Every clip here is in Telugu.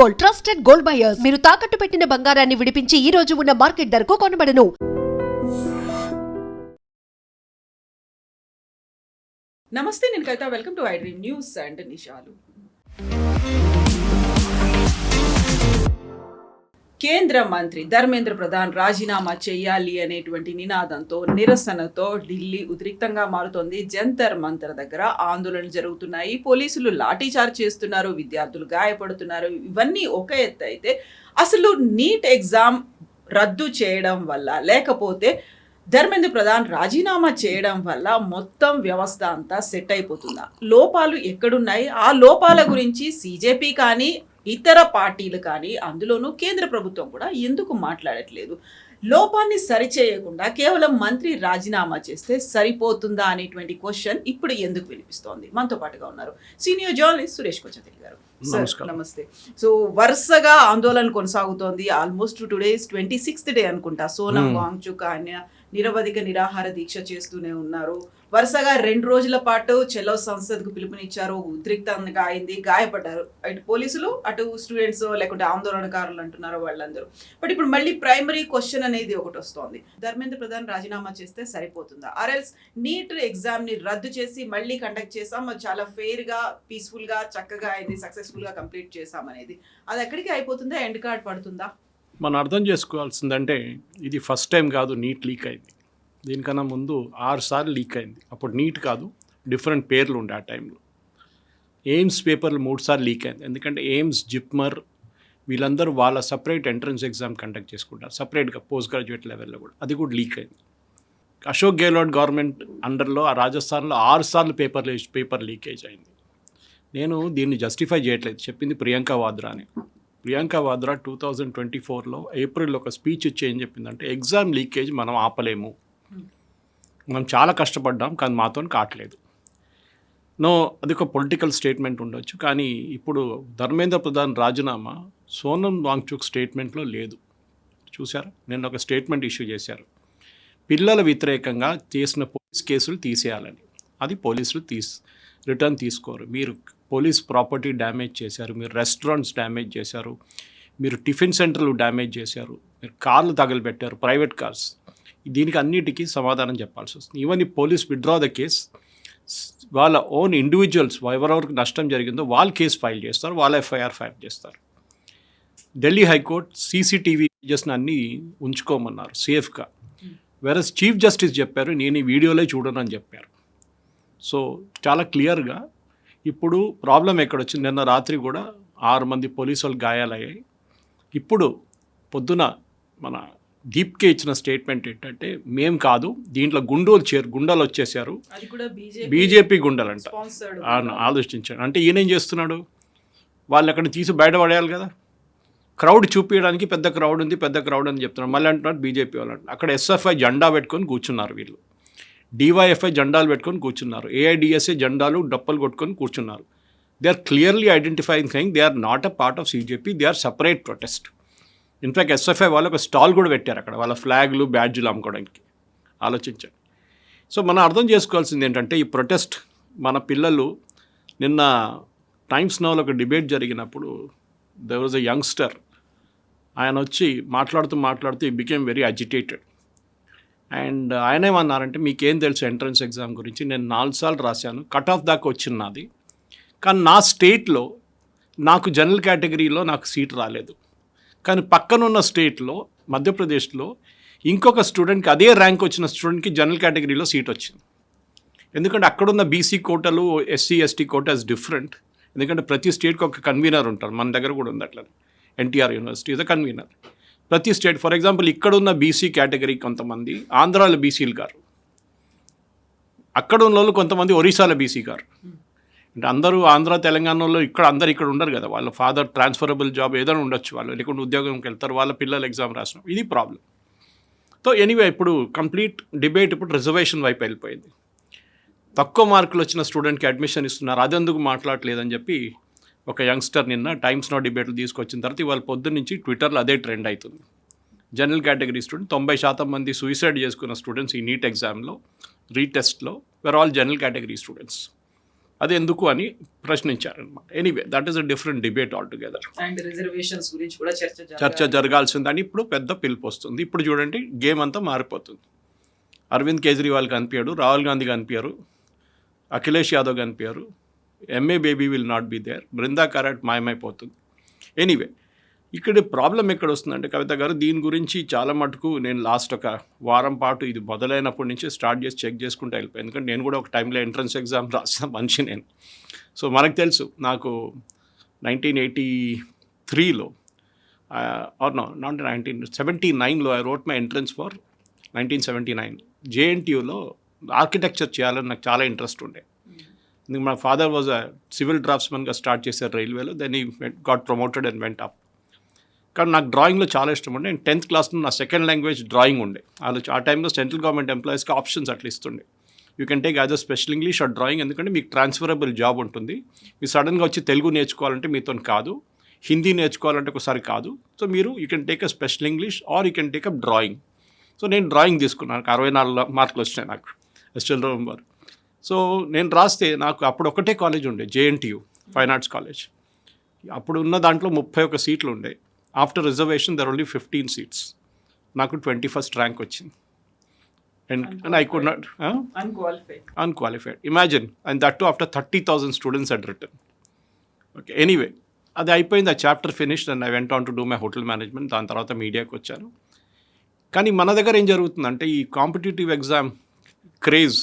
Gold, trusted gold buyers. మీరు తాకట్టు పెట్టిన బంగారాన్ని విడిపించి ఈ రోజు ఉన్న మార్కెట్ ధరకు కొనబడను. నమస్తే, నేను Kavitha. Welcome to I dream news and నిషాలు. కేంద్ర మంత్రి ధర్మేంద్ర ప్రధాన్ రాజీనామా చేయాలి అనేటువంటి నినాదంతో, నిరసనతో ఢిల్లీ ఉద్రిక్తంగా మారుతోంది. జంతర్ మంతర్ దగ్గర ఆందోళనలు జరుగుతున్నాయి. పోలీసులు లాఠీచార్జ్ చేస్తున్నారు, విద్యార్థులు గాయపడుతున్నారు. ఇవన్నీ ఒక ఎత్తు అయితే, అసలు నీట్ ఎగ్జామ్ రద్దు చేయడం వల్ల, లేకపోతే ధర్మేంద్ర ప్రధాన్ రాజీనామా చేయడం వల్ల మొత్తం వ్యవస్థ అంతా సెట్ అయిపోతుందా? లోపాలు ఎక్కడున్నాయి? ఆ లోపాల గురించి సీజేపీ కానీ ఇతర పార్టీలు కానీ, అందులోనూ కేంద్ర ప్రభుత్వం కూడా ఎందుకు మాట్లాడట్లేదు? లోపాన్ని సరిచేయకుండా కేవలం మంత్రి రాజీనామా చేస్తే సరిపోతుందా అనేటువంటి క్వశ్చన్ ఇప్పుడు ఎందుకు వినిపిస్తోంది? మనతో పాటుగా ఉన్నారు సీనియర్ జర్నలిస్ట్ సురేష్ కొచ్చతిల్ గారు. నమస్తే. సో వరుసగా ఆందోళన కొనసాగుతోంది. ఆల్మోస్ట్ టుడే 26th డే అనుకుంటా. సోనం వాంగ్చుక్ ఆయన నిరవధిక నిరాహార దీక్ష చేస్తూనే ఉన్నారు. వరుసగా 2 రోజుల పాటు చెలో సంసద్కు పిలుపునిచ్చారు. ఉద్రిక్తంగా అయింది, గాయపడ్డారు. అటు పోలీసులు, అటు స్టూడెంట్స్, లేకుంటే ఆందోళనకారులు అంటున్నారు వాళ్ళందరూ. బట్ ఇప్పుడు మళ్ళీ ప్రైమరీ క్వశ్చన్ అనేది ఒకటి వస్తోంది. ధర్మేంద్ర ప్రధాన్ రాజీనామా చేస్తే సరిపోతుందా? ఆర్ఎల్స్ నీట్ ఎగ్జామ్ ని రద్దు చేసి మళ్ళీ కండక్ట్ చేసాం, చాలా ఫెయిర్ గా, పీస్ఫుల్ గా, చక్కగా అయింది, సక్సెస్ఫుల్ గా కంప్లీట్ చేసాం అనేది, అది ఎక్కడికి అయిపోతుందా? ఎండ్ కార్డ్ పడుతుందా? మనం అర్థం చేసుకోవాల్సిందంటే, ఇది ఫస్ట్ టైం కాదు నీట్ లీక్ అయింది. దీనికన్నా ముందు 6 సార్లు లీక్ అయింది. అప్పుడు నీట్ కాదు, డిఫరెంట్ పేర్లు ఉండే ఆ టైంలో. ఎయిమ్స్ పేపర్లు 3 సార్లు లీక్ అయింది. ఎందుకంటే ఎయిమ్స్, జిప్మర్ వీళ్ళందరూ వాళ్ళ సపరేట్ ఎంట్రన్స్ ఎగ్జామ్ కండక్ట్ చేసుకుంటారు, సపరేట్గా పోస్ట్ గ్రాడ్యుయేట్ లెవెల్లో కూడా. అది కూడా లీక్ అయింది. అశోక్ గెహ్లోట్ గవర్నమెంట్ అండర్లో ఆ రాజస్థాన్లో 6 సార్లు పేపర్ లీకేజ్ అయింది. నేను దీన్ని జస్టిఫై చేయట్లేదు, చెప్పింది ప్రియాంక వాద్రా అని. ప్రియాంక వాద్రా 2024లో ఏప్రిల్లో ఒక స్పీచ్ ఇచ్చి ఏం చెప్పిందంటే, ఎగ్జామ్ లీకేజ్ మనం ఆపలేము, మనం చాలా కష్టపడ్డాం కానీ మాతో కావట్లేదు. అది ఒక పొలిటికల్ స్టేట్మెంట్ ఉండొచ్చు, కానీ ఇప్పుడు ధర్మేంద్ర ప్రధాన్ రాజీనామా సోనం వాంగ్చుక్ స్టేట్మెంట్లో లేదు. చూసారా, నిన్న ఒక స్టేట్మెంట్ ఇష్యూ చేశారు, పిల్లల వ్యతిరేకంగా చేసిన పోలీస్ కేసులు తీసేయాలని. అది పోలీసులు రిటర్న్ తీసుకోరు. మీరు పోలీస్ ప్రాపర్టీ డ్యామేజ్ చేశారు, మీరు రెస్టారెంట్స్ డ్యామేజ్ చేశారు, మీరు టిఫిన్ సెంటర్లు డ్యామేజ్ చేశారు, మీరు కార్లు తగలబెట్టారు, ప్రైవేట్ కార్స్. దీనికి అన్నిటికీ సమాధానం చెప్పాల్సి వస్తుంది. ఈవెన్ ఈ పోలీస్ విత్డ్రా ద కేస్, వాళ్ళ ఓన్ ఇండివిజువల్స్ ఎవరెవరికి నష్టం జరిగిందో వాళ్ళు కేసు ఫైల్ చేస్తారు, వాళ్ళ ఎఫ్ఐఆర్ ఫైల్ చేస్తారు. ఢిల్లీ హైకోర్టు సీసీటీవీ ఇమేజెస్ని అన్నీ ఉంచుకోమన్నారు సేఫ్గా. వెరస్ చీఫ్ జస్టిస్ చెప్పారు, నేను ఈ వీడియోలే చూడను అని చెప్పారు. సో చాలా క్లియర్గా ఇప్పుడు ప్రాబ్లం ఎక్కడొచ్చింది. నిన్న రాత్రి కూడా 6 మంది పోలీసు వాళ్ళు గాయాలయ్యాయి. ఇప్పుడు పొద్దున మన దీప్కే ఇచ్చిన స్టేట్మెంట్ ఏంటంటే, మేం కాదు, దీంట్లో గుండాలు వచ్చేసారు, బీజేపీ గుండాలంట. ఆలోచించాడు అంటే ఈయనేం చేస్తున్నాడు, వాళ్ళు అక్కడ తీసి బయటపడేయాలి కదా. క్రౌడ్ చూపించడానికి పెద్ద క్రౌడ్ అని చెప్తున్నాడు. మళ్ళీ అంటున్నారు బీజేపీ వాళ్ళు. అక్కడ ఎస్ఎఫ్ఐ జెండా పెట్టుకొని కూర్చున్నారు, వీళ్ళు డివైఎఫ్ఐ జెండాలు పెట్టుకొని కూర్చున్నారు, ఏఐడిఎస్ఏ జెండాలు డప్పలు కొట్టుకొని కూర్చున్నారు. They are clearly identifying thing they are not a part of CJP, they are separate protest. In fact SFI వాళ్ళు ఒక స్టాల్ కూడా పెట్టారు అక్కడ, వాళ్ళ ఫ్లాగ్లు, బ్యాడ్జులు అమ్ముకోవడానికి. ఆలోచించండి. సో మనం అర్థం చేసుకోవాల్సింది ఏంటంటే, ఈ ప్రొటెస్ట్ మన పిల్లలు, నిన్న టైమ్స్ నౌలో ఒక డిబేట్ జరిగినప్పుడు దేర్ వాజ్ ఎ యంగ్స్టర్, ఆయన వచ్చి మాట్లాడుతూ he became very agitated. And ఆయన ఏమన్నారంటే, మీకేం తెలుసు ఎంట్రన్స్ ఎగ్జామ్ గురించి, నేను 4 సార్లు రాశాను, కట్ ఆఫ్ దాకా వచ్చింది నాది, కానీ నా స్టేట్లో నాకు జనరల్ కేటగిరీలో నాకు సీట్ రాలేదు. కానీ పక్కనున్న స్టేట్లో, మధ్యప్రదేశ్లో ఇంకొక స్టూడెంట్కి, అదే ర్యాంక్ వచ్చిన స్టూడెంట్కి జనరల్ కేటగిరీలో సీట్ వచ్చింది. ఎందుకంటే అక్కడున్న బీసీ కోటాలు, SC ST quota is different. ఎందుకంటే ప్రతి స్టేట్కి ఒక కన్వీనర్ ఉంటారు, మన దగ్గర కూడా ఉంది అట్లా. NTR university is a convener. ప్రతి స్టేట్, ఫర్ ఎగ్జాంపుల్ ఇక్కడున్న బీసీ కేటగిరీ కొంతమంది ఆంధ్రాలో బీసీలు గారు, అక్కడ ఉన్న వాళ్ళు కొంతమంది ఒరిస్సాలో బీసీ గారు. అంటే అందరూ ఆంధ్ర తెలంగాణలో ఇక్కడ ఉండరు కదా, వాళ్ళ ఫాదర్ ట్రాన్స్ఫరబుల్ జాబ్ ఏదైనా ఉండొచ్చు, వాళ్ళు లేకుంటే ఉద్యోగంకి వెళ్తారు, వాళ్ళ పిల్లలు ఎగ్జామ్ రాసిన. ఇది ప్రాబ్లం. సో ఎనీవే, ఇప్పుడు కంప్లీట్ డిబేట్ ఇప్పుడు రిజర్వేషన్ వైపు వెళ్ళిపోయింది. తక్కువ మార్కులు వచ్చిన స్టూడెంట్కి అడ్మిషన్ ఇస్తున్నారు, అదెందుకు మాట్లాడలేదని చెప్పి ఒక యంగ్స్టర్ నిన్న టైమ్స్ నౌ డిబేట్లు తీసుకొచ్చిన తర్వాత ఇవాళ పొద్దున్న నుంచి ట్విట్టర్లో అదే ట్రెండ్ అవుతుంది. జనరల్ కేటగిరీ స్టూడెంట్ 90% మంది సూసైడ్ చేసుకున్న స్టూడెంట్స్ ఈ నీట్ ఎగ్జామ్లో రీటెస్ట్లో where all general category students. అది ఎందుకు అని ప్రశ్నించారనమాట. Anyway that is a different debate all together. And reservations గురించి కూడా చర్చ జరగాల్సిందని ఇప్పుడు పెద్ద పిలుపు వస్తుంది. ఇప్పుడు చూడండి గేమ్ అంతా మారిపోతుంది. అరవింద్ కేజ్రీవాల్ కనిపించాడు, రాహుల్ గాంధీ కనిపించారు, అఖిలేష్ యాదవ్ కనిపించారు, MA Baby will not be there, Brinda Karat మాయమైపోతుంది. ఎనీవే ఇక్కడ ప్రాబ్లం ఎక్కడ వస్తుందంటే కవిత గారు, దీని గురించి చాలా మటుకు నేను లాస్ట్ ఒక వారం పాటు ఇది మొదలైనప్పటి నుంచి స్టార్ట్ చేసి చెక్ చేసుకుంటూ వెళ్ళిపోయాను. ఎందుకంటే నేను కూడా ఒక టైంలో ఎంట్రన్స్ ఎగ్జామ్ రాసిన మనిషి నేను. సో మనకు తెలుసు, నాకు 1983లో ఆర్ నో నాట్ 1979లో I wrote my entrance for 1979 జేఎన్టీయూలో ఆర్కిటెక్చర్ చేయాలని నాకు చాలా ఇంట్రెస్ట్ ఉండే. మా ఫాదర్ వాజ్ అ సివిల్ డ్రాఫ్ట్స్మన్గా స్టార్ట్ చేశారు రైల్వేలో, దెన్ ఈ got promoted and went up. కానీ నాకు డ్రాయింగ్లో చాలా ఇష్టం ఉండే. నేను 10th క్లాస్లో నా సెకండ్ లాంగ్వేజ్ డ్రాయింగ్ ఉండే. ఆ టైంలో సెంట్రల్ గవర్నమెంట్ ఎంప్లాయీస్కి ఆప్షన్స్ అట్లా ఇస్తుండే, you can take as a special English are drawing, ఎందుకంటే మీకు ట్రాన్స్ఫరబుల్ జాబ్ ఉంటుంది. మీరు సడన్గా వచ్చి తెలుగు నేర్చుకోవాలంటే మీతో కాదు, హిందీ నేర్చుకోవాలంటే ఒకసారి కాదు. సో మీరు you can take a special English are you can take up drawing. So నేను డ్రాయింగ్ తీసుకున్నాను, 64 మార్కులు వచ్చినాయి నాకు, ఐ స్టిల్ రిమెంబర్. సో నేను రాస్తే నాకు అప్పుడు ఒకటే కాలేజ్ ఉండే, జేఎన్టీయూ ఫైన్ ఆర్ట్స్ కాలేజ్. అప్పుడు ఉన్న దాంట్లో 31 సీట్లు ఉండే. After reservation there only 15 seats. నాకు 21st ర్యాంక్ వచ్చింది. And I could not unqualified, imagine. And that to after 30,000 students had written. Okay, anyway అది అయిపోయింది, ఆ chapter finished and I went on to do my hotel management. దాని తర్వాత మీడియాకి వచ్చాను. కానీ మన దగ్గర ఏం జరుగుతుందంటే ఈ కాంపిటేటివ్ ఎగ్జామ్ క్రేజ్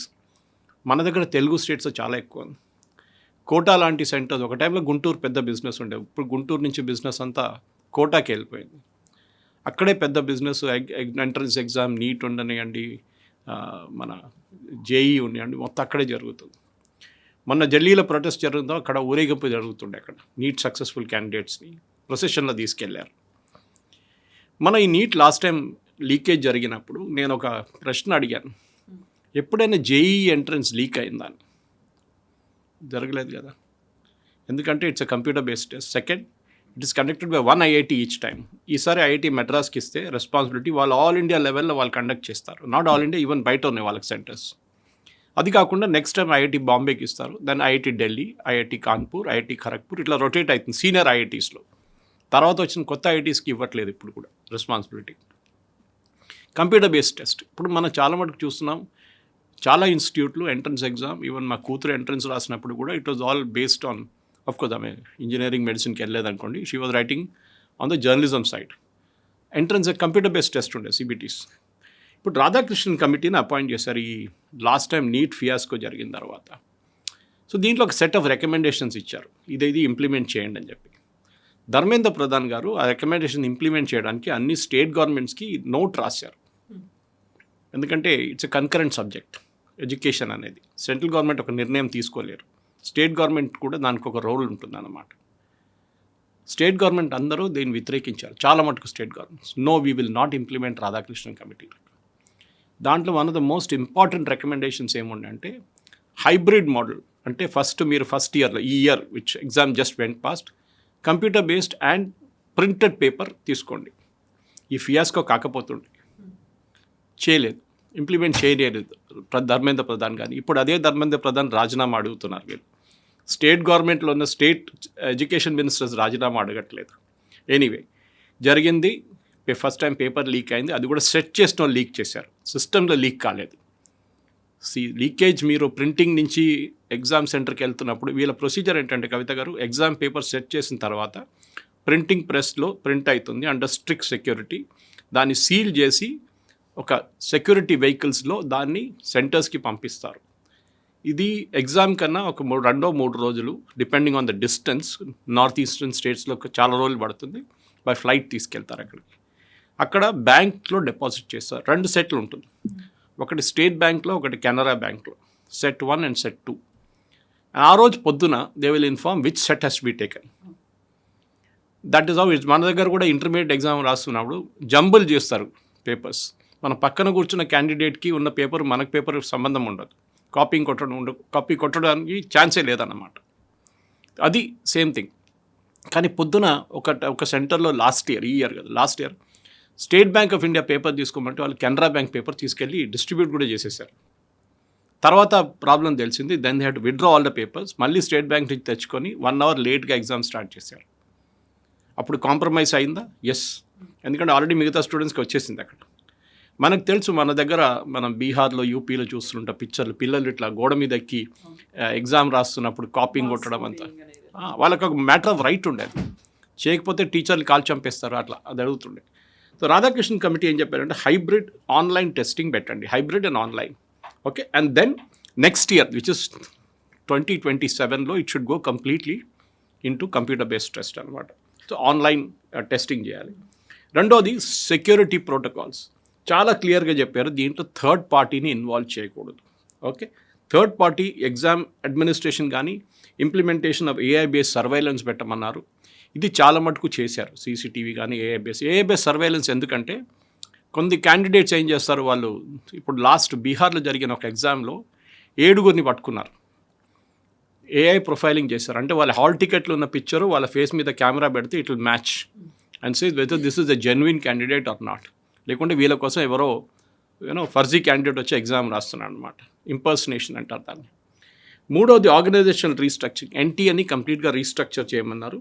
మన దగ్గర తెలుగు స్టేట్స్లో చాలా ఎక్కువ ఉంది. కోటా లాంటి సెంటర్స్, ఒక టైంలో గుంటూరు పెద్ద బిజినెస్ ఉండే, ఇప్పుడు గుంటూరు నుంచి బిజినెస్ అంతా కోటాకి వెళ్ళిపోయింది. అక్కడే పెద్ద బిజినెస్, ఎంట్రన్స్ ఎగ్జామ్, నీట్ ఉండనివ్వండి, మన జేఈ ఉన్నాయండి, మొత్తం అక్కడే జరుగుతుంది. మొన్న ఢిల్లీలో ప్రొటెస్ట్ జరుగుతుందో అక్కడ ఊరేగింపు జరుగుతుండే. అక్కడ నీట్ సక్సెస్ఫుల్ క్యాండిడేట్స్ని ప్రొసెషన్లో తీసుకెళ్లారు. మన ఈ నీట్ లాస్ట్ టైం లీకేజ్ జరిగినప్పుడు నేను ఒక ప్రశ్న అడిగాను, ఎప్పుడైనా జేఈ ఎంట్రన్స్ లీక్ అయిందని? జరగలేదు కదా, ఎందుకంటే it's a computer based test. Second, it is conducted by 1 IIT each time. ఈసారి ఐఐటి మెడ్రాస్కి ఇస్తే రెస్పాన్సిబిలిటీ వాళ్ళు ఆల్ ఇండియా లెవెల్లో వాళ్ళు కండక్ట్ చేస్తారు, నాట్ ఆల్ ఇండియా, ఈవెన్ బయట ఉన్నాయి వాళ్ళకి సెంటర్స్. అది కాకుండా నెక్స్ట్ టైం ఐఐటి బాంబేకి ఇస్తారు, then IIT Delhi, IIT Kanpur, IIT Kharagpur, ఇట్లా రొటేట్ అవుతుంది సీనియర్ ఐఐటీస్లో. తర్వాత వచ్చిన కొత్త ఐఐటీస్కి ఇవ్వట్లేదు ఇప్పుడు కూడా రెస్పాన్సిబిలిటీ. కంప్యూటర్ బేస్డ్ టెస్ట్ ఇప్పుడు మనం చాలా మటుకు చూస్తున్నాం. చాలా ఇన్స్టిట్యూట్లు ఎంట్రన్స్ ఎగ్జామ్, ఈవెన్ మా కూతురు ఎంట్రన్స్ రాసినప్పుడు కూడా it was all based on, of course ఆమె ఇంజనీరింగ్ మెడిసిన్కి వెళ్ళలేదనుకోండి, she was writing on the journalism side. Entrance computer based test ఉండే, సిబిటీస్. ఇప్పుడు రాధాకృష్ణన్ కమిటీని అపాయింట్ చేశారు ఈ లాస్ట్ టైం నీట్ ఫియాస్కో జరిగిన తర్వాత. సో దీంట్లో ఒక సెట్ ఆఫ్ రికమెండేషన్స్ ఇచ్చారు, ఇది ఇంప్లిమెంట్ చేయండి అని చెప్పి. ధర్మేంద్ర ప్రధాన్ గారు ఆ రికమెండేషన్ ఇంప్లిమెంట్ చేయడానికి అన్ని స్టేట్ గవర్నమెంట్స్కి నోట్ రాశారు. ఎందుకంటే it's a concurrent subject education అనేది. సెంట్రల్ గవర్నమెంట్ ఒక నిర్ణయం తీసుకోలేరు, స్టేట్ గవర్నమెంట్ కూడా దానికి ఒక రోల్ ఉంటుందన్నమాట. స్టేట్ గవర్నమెంట్ అందరూ దీన్ని వ్యతిరేకించారు, చాలా మటుకు state governments. No, we will not implement Radhakrishnan committee. దాంట్లో one of the most important recommendations ఏముండంటే హైబ్రిడ్ మోడల్. అంటే మీరు ఫస్ట్ ఇయర్లో, ఈ year which exam just went past, computer based and printed paper తీసుకోండి. ఈ ఫియాస్కో కాకపోతుండే, చేయలేదు, ఇంప్లిమెంట్ చేయలేదు ధర్మేంద్ర ప్రధాన్ కానీ. ఇప్పుడు అదే ధర్మేంద్ర ప్రధాన్ రాజీనామా అడుగుతున్నారు వీళ్ళు. స్టేట్ గవర్నమెంట్లో ఉన్న స్టేట్ ఎడ్యుకేషన్ మినిస్టర్స్ రాజీనామా అడగట్లేదు. ఎనీవే జరిగింది, ఫస్ట్ టైం పేపర్ లీక్ అయింది, అది కూడా సెట్ చేసిన వాళ్ళు లీక్ చేశారు, సిస్టంలో లీక్ కాలేదు. లీకేజ్ మీరు ప్రింటింగ్ నుంచి ఎగ్జామ్ సెంటర్కి వెళ్తున్నప్పుడు వీళ్ళ ప్రొసీజర్ ఏంటంటే కవిత గారు, ఎగ్జామ్ పేపర్ సెట్ చేసిన తర్వాత ప్రింటింగ్ ప్రెస్లో ప్రింట్ అవుతుంది అండర్ స్ట్రిక్ట్ సెక్యూరిటీ. దాన్ని సీల్ చేసి ఒక సెక్యూరిటీ వెహికల్స్లో దాన్ని సెంటర్స్కి పంపిస్తారు. ఇది ఎగ్జామ్ కన్నా ఒక 2-3 రోజులు depending on the distance. North eastern స్టేట్స్లో చాలా రోజులు పడుతుంది, బై ఫ్లైట్ తీసుకెళ్తారు అక్కడికి. అక్కడ బ్యాంక్లో డిపాజిట్ చేస్తారు. 2 సెట్లు ఉంటుంది, ఒకటి స్టేట్ బ్యాంక్లో, ఒకటి కెనరా బ్యాంక్లో, సెట్ 1 అండ్ సెట్ 2. ఆ రోజు పొద్దున they will inform which set has be taken. That is how it's. మన దగ్గర కూడా ఇంటర్మీడియట్ ఎగ్జామ్ రాస్తున్నప్పుడు జంబుల్ చేస్తారు పేపర్స్. మన పక్కన కూర్చున్న క్యాండిడేట్కి ఉన్న పేపర్ మనకు పేపర్ సంబంధం ఉండదు, కాపీ కొట్టడానికి ఛాన్సే లేదన్నమాట. అది సేమ్ థింగ్. కానీ పొద్దున ఒక సెంటర్లో ఈ ఇయర్ కదా, last year state bank of India paper తీసుకోమంటే వాళ్ళు కెనరా బ్యాంక్ పేపర్ తీసుకెళ్ళి డిస్ట్రిబ్యూట్ కూడా చేసేసారు. తర్వాత ప్రాబ్లం తెలిసింది, then they had to withdraw all the papers, మళ్ళీ స్టేట్ బ్యాంక్ నుంచి తెచ్చుకొని 1 hour లేట్గా ఎగ్జామ్ స్టార్ట్ చేశారు. అప్పుడు కాంప్రమైజ్ అయిందా? ఎస్, ఎందుకంటే ఆల్రెడీ మిగతా స్టూడెంట్స్కి వచ్చేసింది అక్కడ. మనకు తెలుసు, మన దగ్గర మనం బీహార్లో, యూపీలో చూస్తుంటాం పిక్చర్లు, పిల్లలు ఇట్లా గోడ మీద ఎక్కి ఎగ్జామ్ రాస్తున్నప్పుడు కాపింగ్ కొట్టడం అంతా. వాళ్ళకి ఒక మ్యాటర్ ఆఫ్ రైట్ ఉండేది, చేయకపోతే టీచర్లు కాల్ చంపేస్తారు, అట్లా అది అడుగుతుండే. సో రాధాకృష్ణన్ కమిటీ ఏం చెప్పారంటే హైబ్రిడ్ ఆన్లైన్ టెస్టింగ్ పెట్టండి, hybrid and online, okay. And then next year which is 2027లో it should go completely into computer based test అనమాట. సో ఆన్లైన్ టెస్టింగ్ చేయాలి. రెండోది సెక్యూరిటీ ప్రోటోకాల్స్ చాలా క్లియర్గా చెప్పారు, దీంట్లో థర్డ్ పార్టీని ఇన్వాల్వ్ చేయకూడదు, okay. Third party exam administration కానీ implementation of AI based surveillance పెట్టమన్నారు. ఇది చాలా మటుకు చేశారు, సీసీటీవీ కానీ ఏఐ బేస్డ్ సర్వైలెన్స్. ఎందుకంటే కొన్ని క్యాండిడేట్స్ ఏం చేస్తారు, వాళ్ళు ఇప్పుడు లాస్ట్ బీహార్లో జరిగిన ఒక ఎగ్జామ్లో 7 పట్టుకున్నారు, ఏఐ ప్రొఫైలింగ్ చేశారు. అంటే వాళ్ళ హాల్ టికెట్లు ఉన్న పిక్చరు వాళ్ళ ఫేస్ మీద కెమెరా పెడితే it will match and say whether this is a genuine candidate or not. లేకుంటే వీళ్ళ కోసం ఎవరో ఫర్జీ క్యాండిడేట్ వచ్చి ఎగ్జామ్ రాస్తున్నాడు అనమాట, ఇంపర్సనేషన్ అంటారు దాన్ని. మూడోది ఆర్గనైజేషన్ రీస్ట్రక్చరింగ్, ఎన్టీఏని కంప్లీట్గా రీస్ట్రక్చర్ చేయమన్నారు.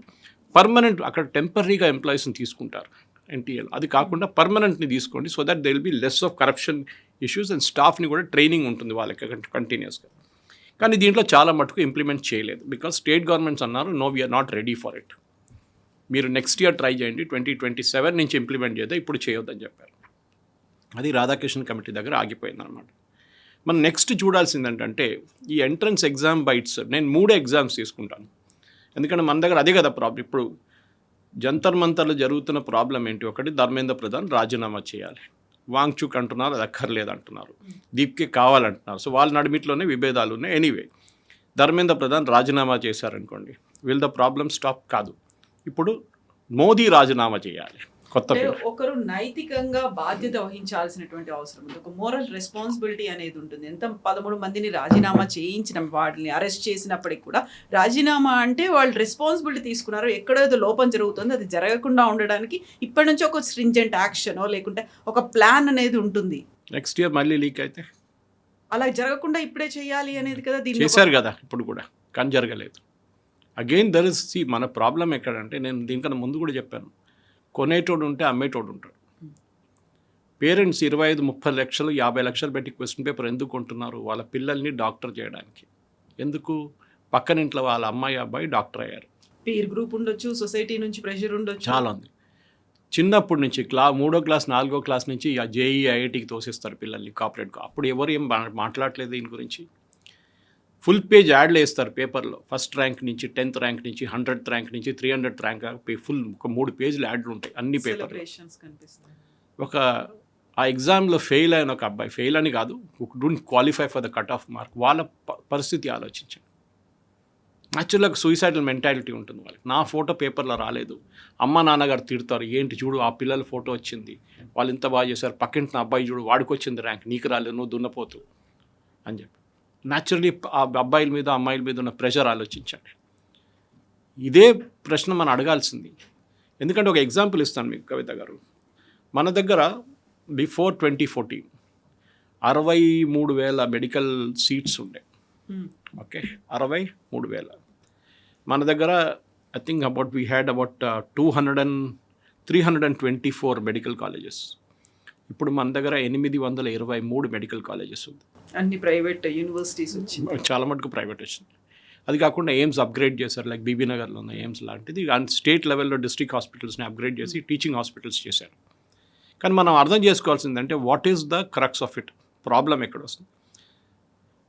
పర్మనెంట్, అక్కడ టెంపరీగా ఎంప్లాయీస్ని తీసుకుంటారు ఎన్టీఏలో, అది కాకుండా పర్మనెంట్ని తీసుకోండి, so that they will be less of corruption issues and స్టాఫ్ని కూడా ట్రైనింగ్ ఉంటుంది వాళ్ళకి కంటిన్యూస్గా. కానీ దీంట్లో చాలా మటుకు ఇంప్లిమెంట్ చేయలేదు, బికాస్ స్టేట్ గవర్నమెంట్స్ అన్నారు no we are not ready for it, మీరు నెక్స్ట్ ఇయర్ ట్రై చేయండి, 2027 నుంచి ఇంప్లిమెంట్ చేద్దాం, ఇప్పుడు చేయొద్దని చెప్పారు. అది రాధాకృష్ణన్ కమిటీ దగ్గర ఆగిపోయింది అనమాట. మనం నెక్స్ట్ చూడాల్సింది ఏంటంటే ఈ ఎంట్రన్స్ ఎగ్జామ్ బైట్స్, నేను 3 ఎగ్జామ్స్ తీసుకుంటాను, ఎందుకంటే మన దగ్గర అదే కదా ప్రాబ్లం. ఇప్పుడు జంతర్ మంతర్లో జరుగుతున్న ప్రాబ్లం ఏంటి, ఒకటి ధర్మేంద్ర ప్రధాన్ రాజీనామా చేయాలి, వాంగ్చుక్ అంటున్నారు అది అక్కర్లేదు అంటున్నారు, దీప్కే కావాలంటున్నారు. సో వాళ్ళ నడిమిట్లోనే విభేదాలు ఉన్నాయి. ఎనీవే, ధర్మేంద్ర ప్రధాన్ రాజీనామా చేశారనుకోండి, విల్ ద ప్రాబ్లమ్ స్టాప్? కాదు. ఇప్పుడు మోదీ రాజీనామా చేయాలి, కొత్త ఒకరు నైతికంగా బాధ్యత వహించాల్సినటువంటి అవసరం ఉంది, ఒక మోరల్ రెస్పాన్సిబిలిటీ అనేది ఉంటుంది. ఎంత 13 మందిని రాజీనామా చేయించిన, వాటిని అరెస్ట్ చేసినప్పటికి కూడా రాజీనామా అంటే వాళ్ళు రెస్పాన్సిబిలిటీ తీసుకున్నారు, ఎక్కడో ఏదో లోపం జరుగుతుంది, అది జరగకుండా ఉండడానికి ఇప్పటి నుంచి ఒక స్ట్రింజెంట్ యాక్షనో లేకుంటే ఒక ప్లాన్ అనేది ఉంటుంది. నెక్స్ట్ ఇయర్ మళ్ళీ లీక్ అయితే అలా జరగకుండా ఇప్పుడే చేయాలి అనేది కదా, దీన్ని చేశారు కదా ఇప్పుడు కూడా, కానీ జరగలేదు. అగైన్ దర్ ఇస్ మన ప్రాబ్లం ఎక్కడంటే, నేను దీనికన్నా ముందు కూడా చెప్పాను, కొనేటోడు ఉంటే అమ్మేటోడు ఉంటాడు. పేరెంట్స్ 25-30 లక్షలు 50 లక్షలు పెట్టి క్వశ్చన్ పేపర్ ఎందుకు కొంటున్నారు? వాళ్ళ పిల్లల్ని డాక్టర్ చేయడానికి. ఎందుకు? పక్కన ఇంట్లో వాళ్ళ అమ్మాయి అబ్బాయి డాక్టర్ అయ్యారు. పీర్ గ్రూప్ ఉండొచ్చు, సొసైటీ నుంచి ప్రెషర్ ఉండొచ్చు, చాలా ఉంది. చిన్నప్పటి నుంచి 3వ క్లాస్ 4వ క్లాస్ నుంచి జేఈ ఐఐటికి తోసేస్తారు పిల్లల్ని కార్పొరేట్గా. అప్పుడు ఎవరు ఏం మాట్లాడలేదు దీని గురించి. ఫుల్ పేజ్ యాడ్లు వేస్తారు పేపర్లో, ఫస్ట్ ర్యాంక్ నుంచి 10th ర్యాంక్ నుంచి 100th ర్యాంక్ నుంచి 300th ర్యాంక్ ఫుల్ ఒక 3 పేజీలు యాడ్లు ఉంటాయి అన్ని పేపర్లు. ఒక ఆ ఎగ్జామ్లో ఫెయిల్ అయిన ఒక అబ్బాయి, ఫెయిల్ అని కాదు, don't qualify for the cut off mark, వాళ్ళ పరిస్థితి ఆలోచించండి. న్యాచురల్గా సూసైడల్ మెంటాలిటీ ఉంటుంది వాళ్ళకి. నా ఫోటో పేపర్లో రాలేదు, అమ్మ నాన్నగారు తిడతారు, ఏంటి చూడు ఆ పిల్లల ఫోటో వచ్చింది, వాళ్ళు ఇంత బాగా చేశారు, పక్కింటి నా అబ్బాయి చూడు వాడికి వచ్చింది ర్యాంక్, నీకు రాలేదు, నువ్వు దున్నపోతు అని చెప్పి. న్యాచురలీ ఆ అబ్బాయిల మీద అమ్మాయిల మీద ఉన్న ప్రెషర్ ఆలోచించండి. ఇదే ప్రశ్న మనం అడగాల్సింది. ఎందుకంటే ఒక ఎగ్జాంపుల్ ఇస్తాను మీకు కవిత గారు. మన దగ్గర బిఫోర్ 2014 63,000 మెడికల్ సీట్స్ ఉండే, ఓకే, 63,000. మన దగ్గర I think we had about 324 medical colleges. ఇప్పుడు మన దగ్గర 823 మెడికల్ కాలేజెస్ ఉంది. అన్ని ప్రైవేట్ యూనివర్సిటీస్ వచ్చింది, చాలా మటుకు ప్రైవేట్ వచ్చింది. అది కాకుండా ఎయిమ్స్ అప్గ్రేడ్ చేశారు, లైక్ బీబీ నగర్లో ఉన్న ఎయిమ్స్ లాంటిది. అండ్ స్టేట్ లెవెల్లో డిస్ట్రిక్ట్ హాస్పిటల్స్ని అప్గ్రేడ్ చేసి టీచింగ్ హాస్పిటల్స్ చేశారు. కానీ మనం అర్థం చేసుకోవాల్సిందంటే what is the crux of it, problem ఎక్కడ వస్తుంది.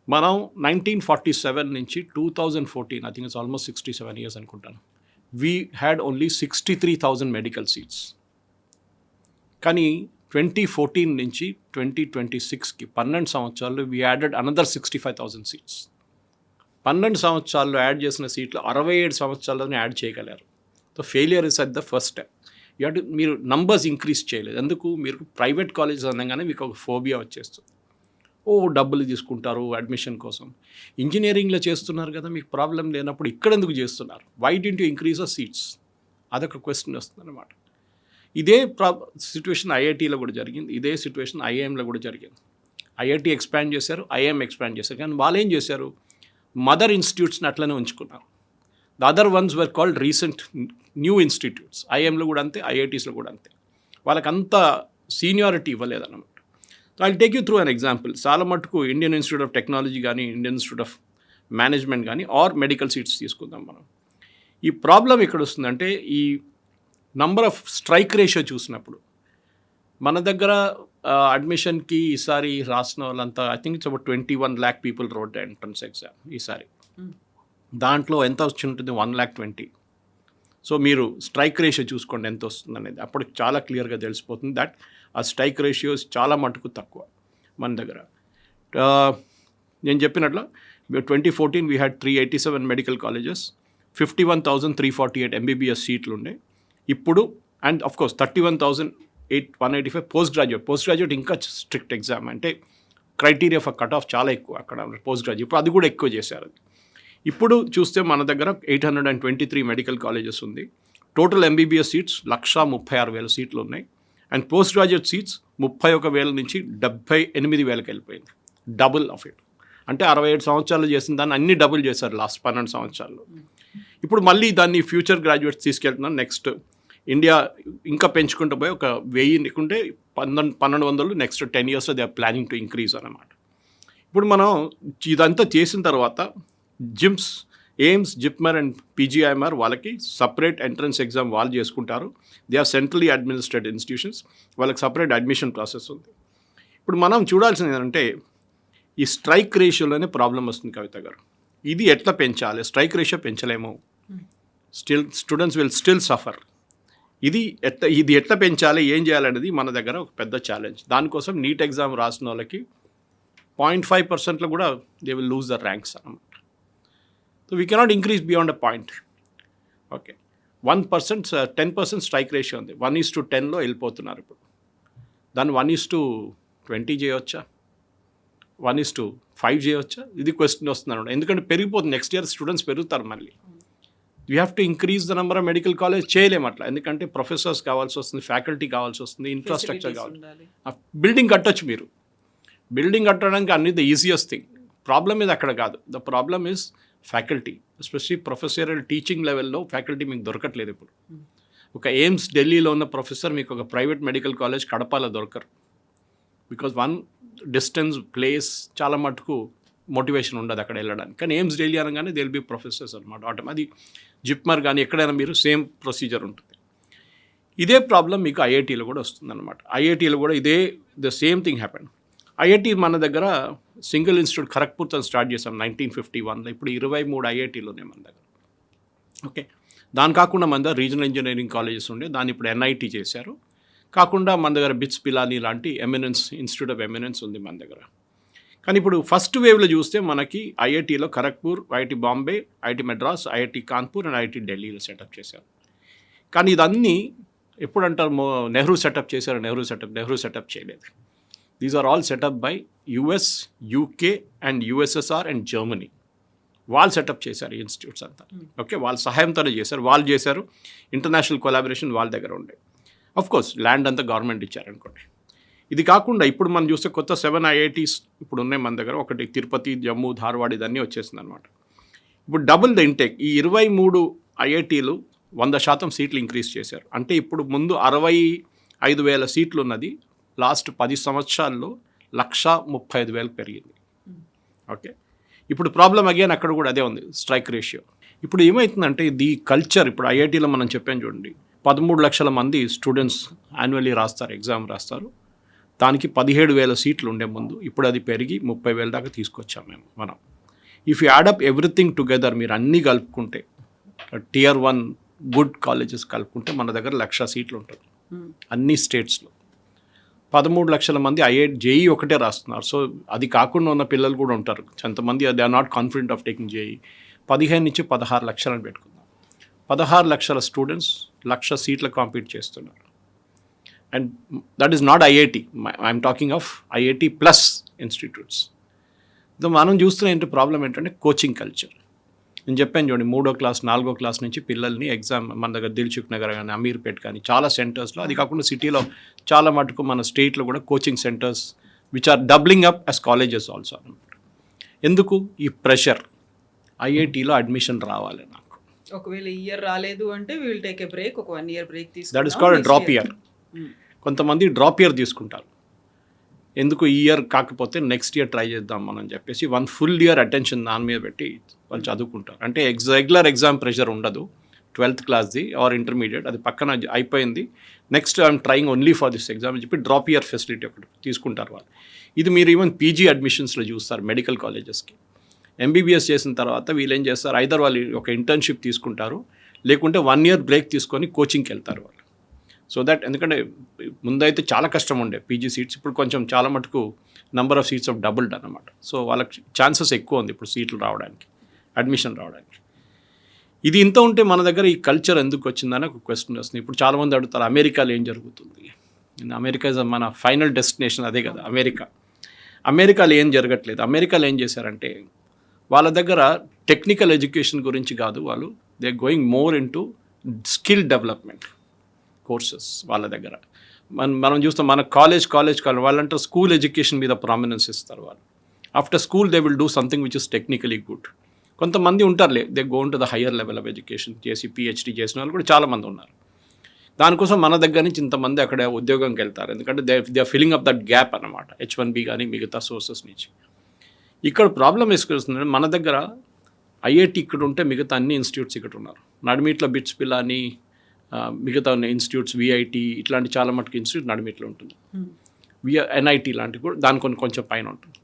మనం 1947 నుంచి 2014, I think it's almost 67 years అనుకుంటాను, we had only 63,000 medical seats. కానీ 2014 నుంచి 2026కి 12 సంవత్సరాలు వీ యాడెడ్ అనదర్ 65,000 సీట్స్. 12 సంవత్సరాల్లో యాడ్ చేసిన సీట్లు 67 సంవత్సరాల్లోనే యాడ్ చేయగలరు. So failure is at the first step. మీరు నంబర్స్ ఇంక్రీజ్ చేయలేదు. ఎందుకు? మీరు ప్రైవేట్ కాలేజెస్ అనగానే మీకు ఒక ఫోబియా వచ్చేస్తుంది. డబ్బులు తీసుకుంటారు అడ్మిషన్ కోసం. ఇంజనీరింగ్లో చేస్తున్నారు కదా, మీకు ప్రాబ్లం లేనప్పుడు ఇక్కడ ఎందుకు చేస్తున్నారు? Why didn't you increase the seats? అదొక క్వశ్చన్ వస్తుంది అన్నమాట. ఇదే సిచ్యువేషన్ ఐఐటీలో కూడా జరిగింది, ఇదే సిచ్యువేషన్ ఐఐఎంలో కూడా జరిగింది. ఐఐటి ఎక్స్పాండ్ చేశారు, ఐఎం ఎక్స్పాండ్ చేశారు, కానీ వాళ్ళు ఏం చేశారు, మదర్ ఇన్స్టిట్యూట్స్ని అట్లనే ఉంచుకున్నారు. The other ones were called recent new institutes. ఐఎంలో కూడా అంతే, ఐఐటీస్లో కూడా అంతే. వాళ్ళకంత సీనియారిటీ ఇవ్వలేదన్నమాట. So I take you through an example. చాలా మటుకు ఇండియన్ ఇన్స్టిట్యూట్ ఆఫ్ టెక్నాలజీ కానీ, ఇండియన్ ఇన్స్టిట్యూట్ ఆఫ్ మేనేజ్మెంట్ కానీ, ఆర్ మెడికల్ సీట్స్ తీసుకుందాం మనం. ఈ ప్రాబ్లం ఎక్కడ వస్తుందంటే, ఈ నంబర్ ఆఫ్ స్ట్రైక్ రేషియో చూసినప్పుడు మన దగ్గర అడ్మిషన్కి ఈసారి రాసిన వాళ్ళంతా I think it's about 21 lakh people road entrance exam ఈసారి. దాంట్లో ఎంత వచ్చి ఉంటుంది, 120,000. సో మీరు స్ట్రైక్ రేషియో చూసుకోండి ఎంత వస్తుంది అనేది. అప్పుడు చాలా క్లియర్గా తెలిసిపోతుంది దట్ ఆ స్ట్రైక్ రేషియోస్ చాలా మటుకు తక్కువ మన దగ్గర. నేను చెప్పినట్లు 2014 we had 387 medical colleges, 51,348 MBBS సీట్లు ఉండే. ఇప్పుడు and of course 31,185 post graduate ఇంకా స్ట్రిక్ట్ ఎగ్జామ్, అంటే క్రైటీరియా ఫర్ కట్ ఆఫ్ చాలా ఎక్కువ అక్కడ పోస్ట్ గ్రాడ్యుయేట్. ఇప్పుడు అది కూడా ఎక్కువ చేశారు. ఇప్పుడు చూస్తే మన దగ్గర 823 మెడికల్ కాలేజెస్ ఉంది. టోటల్ ఎంబీబీఎస్ సీట్స్ 136,000 సీట్లు ఉన్నాయి. అండ్ పోస్ట్ గ్రాడ్యుయేట్ సీట్స్ 31,000 నుంచి 78,000కి వెళ్ళిపోయింది. Double of it. అంటే 67 సంవత్సరాలు చేసిన దాన్ని అన్ని డబుల్ చేశారు లాస్ట్ 12 సంవత్సరాల్లో. ఇప్పుడు మళ్ళీ దాన్ని ఫ్యూచర్ గ్రాడ్యుయేట్స్ తీసుకెళ్తున్నాను. నెక్స్ట్ ఇండియా ఇంకా పెంచుకుంటూ పోయి ఒక 1000 లేకుంటే 1,200 నెక్స్ట్ 10 yearsలో they are planning to increase అన్నమాట. ఇప్పుడు మనం ఇదంతా చేసిన తర్వాత జిమ్స్, ఎయిమ్స్, జిప్మర్ అండ్ పీజీఐఎంఆర్ వాళ్ళకి సపరేట్ ఎంట్రన్స్ ఎగ్జామ్ వాళ్ళు చేసుకుంటారు. They are centrally administered institutions, వాళ్ళకి సపరేట్ అడ్మిషన్ ప్రాసెస్ ఉంది. ఇప్పుడు మనం చూడాల్సింది ఏంటంటే ఈ స్ట్రైక్ రేషియోలోనే ప్రాబ్లం వస్తుంది కవిత గారు. ఇది ఎట్లా పెంచాలి? స్ట్రైక్ రేషియో పెంచలేము, స్టూడెంట్స్ విల్ స్టిల్ సఫర్. ఇది ఎట్లా పెంచాలి, ఏం చేయాలనేది మన దగ్గర ఒక పెద్ద ఛాలెంజ్. దానికోసం నీట్ ఎగ్జామ్ రాసిన వాళ్ళకి 0.5%లో కూడా they will lose the ranks అన్నమాట. So we cannot increase beyond a point. Okay, 1%, 10% strike ratio ఉంది. 1:10లో వెళ్ళిపోతున్నారు. ఇప్పుడు దాన్ని 1:20 చేయవచ్చా, 1:5 చేయవచ్చా? ఇది క్వశ్చన్ వస్తుంది. ఎందుకంటే పెరిగిపోతుంది. నెక్స్ట్ ఇయర్ స్టూడెంట్స్ పెరుగుతారు. మళ్ళీ you have to increase the number of medical college. చేయలేము అట్లా, ఎందుకంటే ప్రొఫెసర్స్ కావాల్సి వస్తుంది, ఫ్యాకల్టీ కావాల్సి వస్తుంది, ఇన్ఫ్రాస్ట్రక్చర్ కావాలి. బిల్డింగ్ కట్టొచ్చు మీరు. బిల్డింగ్ కట్టడానికి అన్ని ద ఈజియెస్ట్ థింగ్. ప్రాబ్లమ్ ఇది అక్కడ కాదు. The problem is faculty, especially professorial teaching లెవెల్లో ఫ్యాకల్టీ మీకు దొరకట్లేదు. ఇప్పుడు ఒక ఎయిమ్స్ ఢిల్లీలో ఉన్న ప్రొఫెసర్ మీకు ఒక ప్రైవేట్ మెడికల్ కాలేజ్ కడపలో దొరకరు. బికాజ్ వన్ డిస్టెన్స్, ప్లేస్, చాలా మటుకు మోటివేషన్ ఉండదు అక్కడ వెళ్ళడానికి. కానీ ఎయిమ్స్ ఢిల్లీ అనగానే దే విల్ బి ప్రొఫెసర్స్ అనమాట ఆటోమేటిక్. అది జిప్మర్ కానీ ఎక్కడైనా మీరు సేమ్ ప్రొసీజర్ ఉంటుంది. ఇదే ప్రాబ్లం మీకు ఐఐటీలో కూడా వస్తుంది అనమాట. ఐఐటీలో కూడా ఇదే the same thing happen. IIT మన దగ్గర సింగిల్ ఇన్స్టిట్యూట్ ఖరగ్పూర్తో స్టార్ట్ చేసాం 1951లో. ఇప్పుడు 23 ఐఐటీలు ఉన్నాయి మన దగ్గర. ఓకే, దాని కాకుండా మన దగ్గర రీజనల్ ఇంజనీరింగ్ కాలేజెస్ ఉండే, దాన్ని ఇప్పుడు ఎన్ఐటీ చేశారు. కాకుండా మన దగ్గర బిట్స్ పిలాని లాంటి ఎమినెన్స్, ఇన్స్టిట్యూట్ ఆఫ్ ఎమినెన్స్ ఉంది మన దగ్గర. కానీ ఇప్పుడు ఫస్ట్ వేవ్లో చూస్తే మనకి ఐఐటీలో Kharagpur, IIT Bombay, IIT Madras, IIT Kanpur and IIT ఢిల్లీలో సెటప్ చేశారు. కానీ ఇదన్నీ ఎప్పుడు అంటారు, నెహ్రూ సెటప్ చేశారు, నెహ్రూ సెటప్ చేయలేదు. These are all set up by US, UK and USSR and Germany. వాళ్ళు సెటప్ చేశారు ఈ ఇన్స్టిట్యూట్స్ అంతా. ఓకే, వాళ్ళ సహాయంతోనే చేశారు. వాళ్ళు చేశారు, ఇంటర్నేషనల్ కొలాబరేషన్ వాళ్ళ దగ్గర ఉండే. కోర్స్ ల్యాండ్ అంతా గవర్నమెంట్ ఇచ్చారనుకోండి. ఇది కాకుండా ఇప్పుడు మనం చూస్తే కొత్త 7 ఐఐటీస్ ఇప్పుడు ఉన్నాయి మన దగ్గర. ఒకటి తిరుపతి, జమ్మూ, ధార్వాడ్, ఇదన్నీ వచ్చేసింది అనమాట. ఇప్పుడు డబుల్ ద ఇంటేక్. ఈ 23 ఐఐటీలు 100% సీట్లు ఇంక్రీజ్ చేశారు. అంటే ఇప్పుడు ముందు 65,000 సీట్లు ఉన్నది లాస్ట్ 10 సంవత్సరాల్లో 135,000 పెరిగింది. ఓకే, ఇప్పుడు ప్రాబ్లం అగైన్ అక్కడ కూడా అదే ఉంది, స్ట్రైక్ రేషియో. ఇప్పుడు ఏమవుతుందంటే ది కల్చర్, ఇప్పుడు ఐఐటీలో మనం చెప్పాను చూడండి, 13 లక్షల మంది స్టూడెంట్స్ యాన్యువల్లీ రాస్తారు, ఎగ్జామ్ రాస్తారు. దానికి 17,000 సీట్లు ఉండే ముందు. ఇప్పుడు అది పెరిగి 30,000 దాకా తీసుకొచ్చాం మనం. If you add up everything together, మీరు అన్నీ కలుపుకుంటే, Tier 1 గుడ్ కాలేజెస్ కలుపుకుంటే మన దగ్గర 1,00,000 సీట్లు ఉంటుంది అన్ని స్టేట్స్లో. 13 లక్షల మంది జేఈ ఒకటే రాస్తున్నారు. సో అది కాకుండా ఉన్న పిల్లలు కూడా ఉంటారు కొంతమంది. They are not confident of taking JEE. 15 నుంచి 16 లక్షలని పెట్టుకుందాం. 16 లక్షల స్టూడెంట్స్ 1,00,000 సీట్లు కాంపీట్ చేస్తున్నారు. And that is not IIT, I'm talking of IIT plus institutes. మనం చూస్తున్న ఏంటి ప్రాబ్లం ఏంటంటే కోచింగ్ కల్చర్. నేను చెప్పాను చూడండి, 3వ క్లాస్ 4వ క్లాస్ నుంచి పిల్లల్ని ఎగ్జామ్ మన దగ్గర దిల్సుఖ్ నగర్ కానీ, అమీర్పేట్ కానీ చాలా సెంటర్స్లో, అది కాకుండా సిటీలో చాలా మటుకు మన స్టేట్లో కూడా coaching centres which are doubling up as colleges also అనమాట. ఎందుకు ఈ ప్రెషర్? ఐఐటీలో అడ్మిషన్ రావాలి నాకు. ఒకవేళ ఈ ఇయర్ రాలేదు అంటే విల్ టేక్ ఏ బ్రేక్, ఒక 1 year break that is called drop year. కొంతమంది డ్రాప్ ఇయర్ తీసుకుంటారు. ఎందుకు ఈ ఇయర్ కాకపోతే నెక్స్ట్ ఇయర్ ట్రై చేద్దాం మనం చెప్పేసి 1 full year అటెన్షన్ దాని మీద పెట్టి వాళ్ళు చదువుకుంటారు. అంటే రెగ్యులర్ ఎగ్జామ్ ప్రెషర్ ఉండదు 12th క్లాస్ది ఆర్ ఇంటర్మీడియట్, అది పక్కన అయిపోయింది, next I'm trying only for this exam అని చెప్పి డ్రాప్ ఇయర్ ఫెసిలిటీ ఒకటి తీసుకుంటారు వాళ్ళు. ఇది మీరు ఈవెన్ పీజీ అడ్మిషన్స్లో చూస్తారు మెడికల్ కాలేజెస్కి. ఎంబీబీఎస్ చేసిన తర్వాత వీళ్ళు ఏం చేస్తారు, ఐదర్ వాళ్ళు ఒక ఇంటర్న్షిప్ తీసుకుంటారు, లేకుంటే 1 year బ్రేక్ తీసుకొని కోచింగ్కి వెళ్తారు వాళ్ళు. సో దట్, ఎందుకంటే ముందైతే చాలా కష్టం ఉండే పీజీ సీట్స్, ఇప్పుడు కొంచెం చాలా మటుకు number of seats of doubled అనమాట. సో వాళ్ళకి ఛాన్సెస్ ఎక్కువ ఉంది ఇప్పుడు సీట్లు రావడానికి, అడ్మిషన్ రావడానికి. ఇది ఇంత ఉంటే మన దగ్గర ఈ కల్చర్ ఎందుకు వచ్చిందని ఒక క్వశ్చన్ వస్తుంది. ఇప్పుడు చాలామంది అడుగుతారు అమెరికాలో ఏం జరుగుతుంది. అమెరికా ఇస్ మన ఫైనల్ డెస్టినేషన్, అదే కదా అమెరికా. అమెరికాలో ఏం జరగట్లేదు. అమెరికాలో ఏం చేశారంటే వాళ్ళ దగ్గర టెక్నికల్ ఎడ్యుకేషన్ గురించి కాదు, వాళ్ళు they going more in to skill development courses వాళ్ళ దగ్గర. మనం చూస్తాం మన కాలేజ్ వాళ్ళంటే స్కూల్ ఎడ్యుకేషన్ మీద ప్రామినెన్స్ ఇస్తారు వాళ్ళు. After school they will do something which is technically good. కొంతమంది ఉంటారులే, they go to the higher level of education చేసి పిహెచ్డీ చేసిన వాళ్ళు కూడా చాలామంది ఉన్నారు. దానికోసం మన దగ్గర నుంచి ఇంతమంది అక్కడ ఉద్యోగంకి వెళ్తారు, ఎందుకంటే they are filling up that gap అనమాట, H1B కానీ మిగతా సోర్సెస్ నుంచి. ఇక్కడ ప్రాబ్లం వేసుకొస్తుంది, మన దగ్గర ఐఐటి ఇక్కడ ఉంటే మిగతా అన్ని ఇన్స్టిట్యూట్స్ ఇక్కడ ఉన్నారు. నడిమిట్లో బిట్స్ పిల్లని మిగతా ఉన్న ఇన్స్టిట్యూట్స్ విఐటి ఇట్లాంటి చాలా మటుకు ఇన్స్టిట్యూట్ నడిమిట్లో ఉంటుంది. ఎన్ఐటి లాంటివి కూడా దాని కొంచెం పైన ఉంటుంది.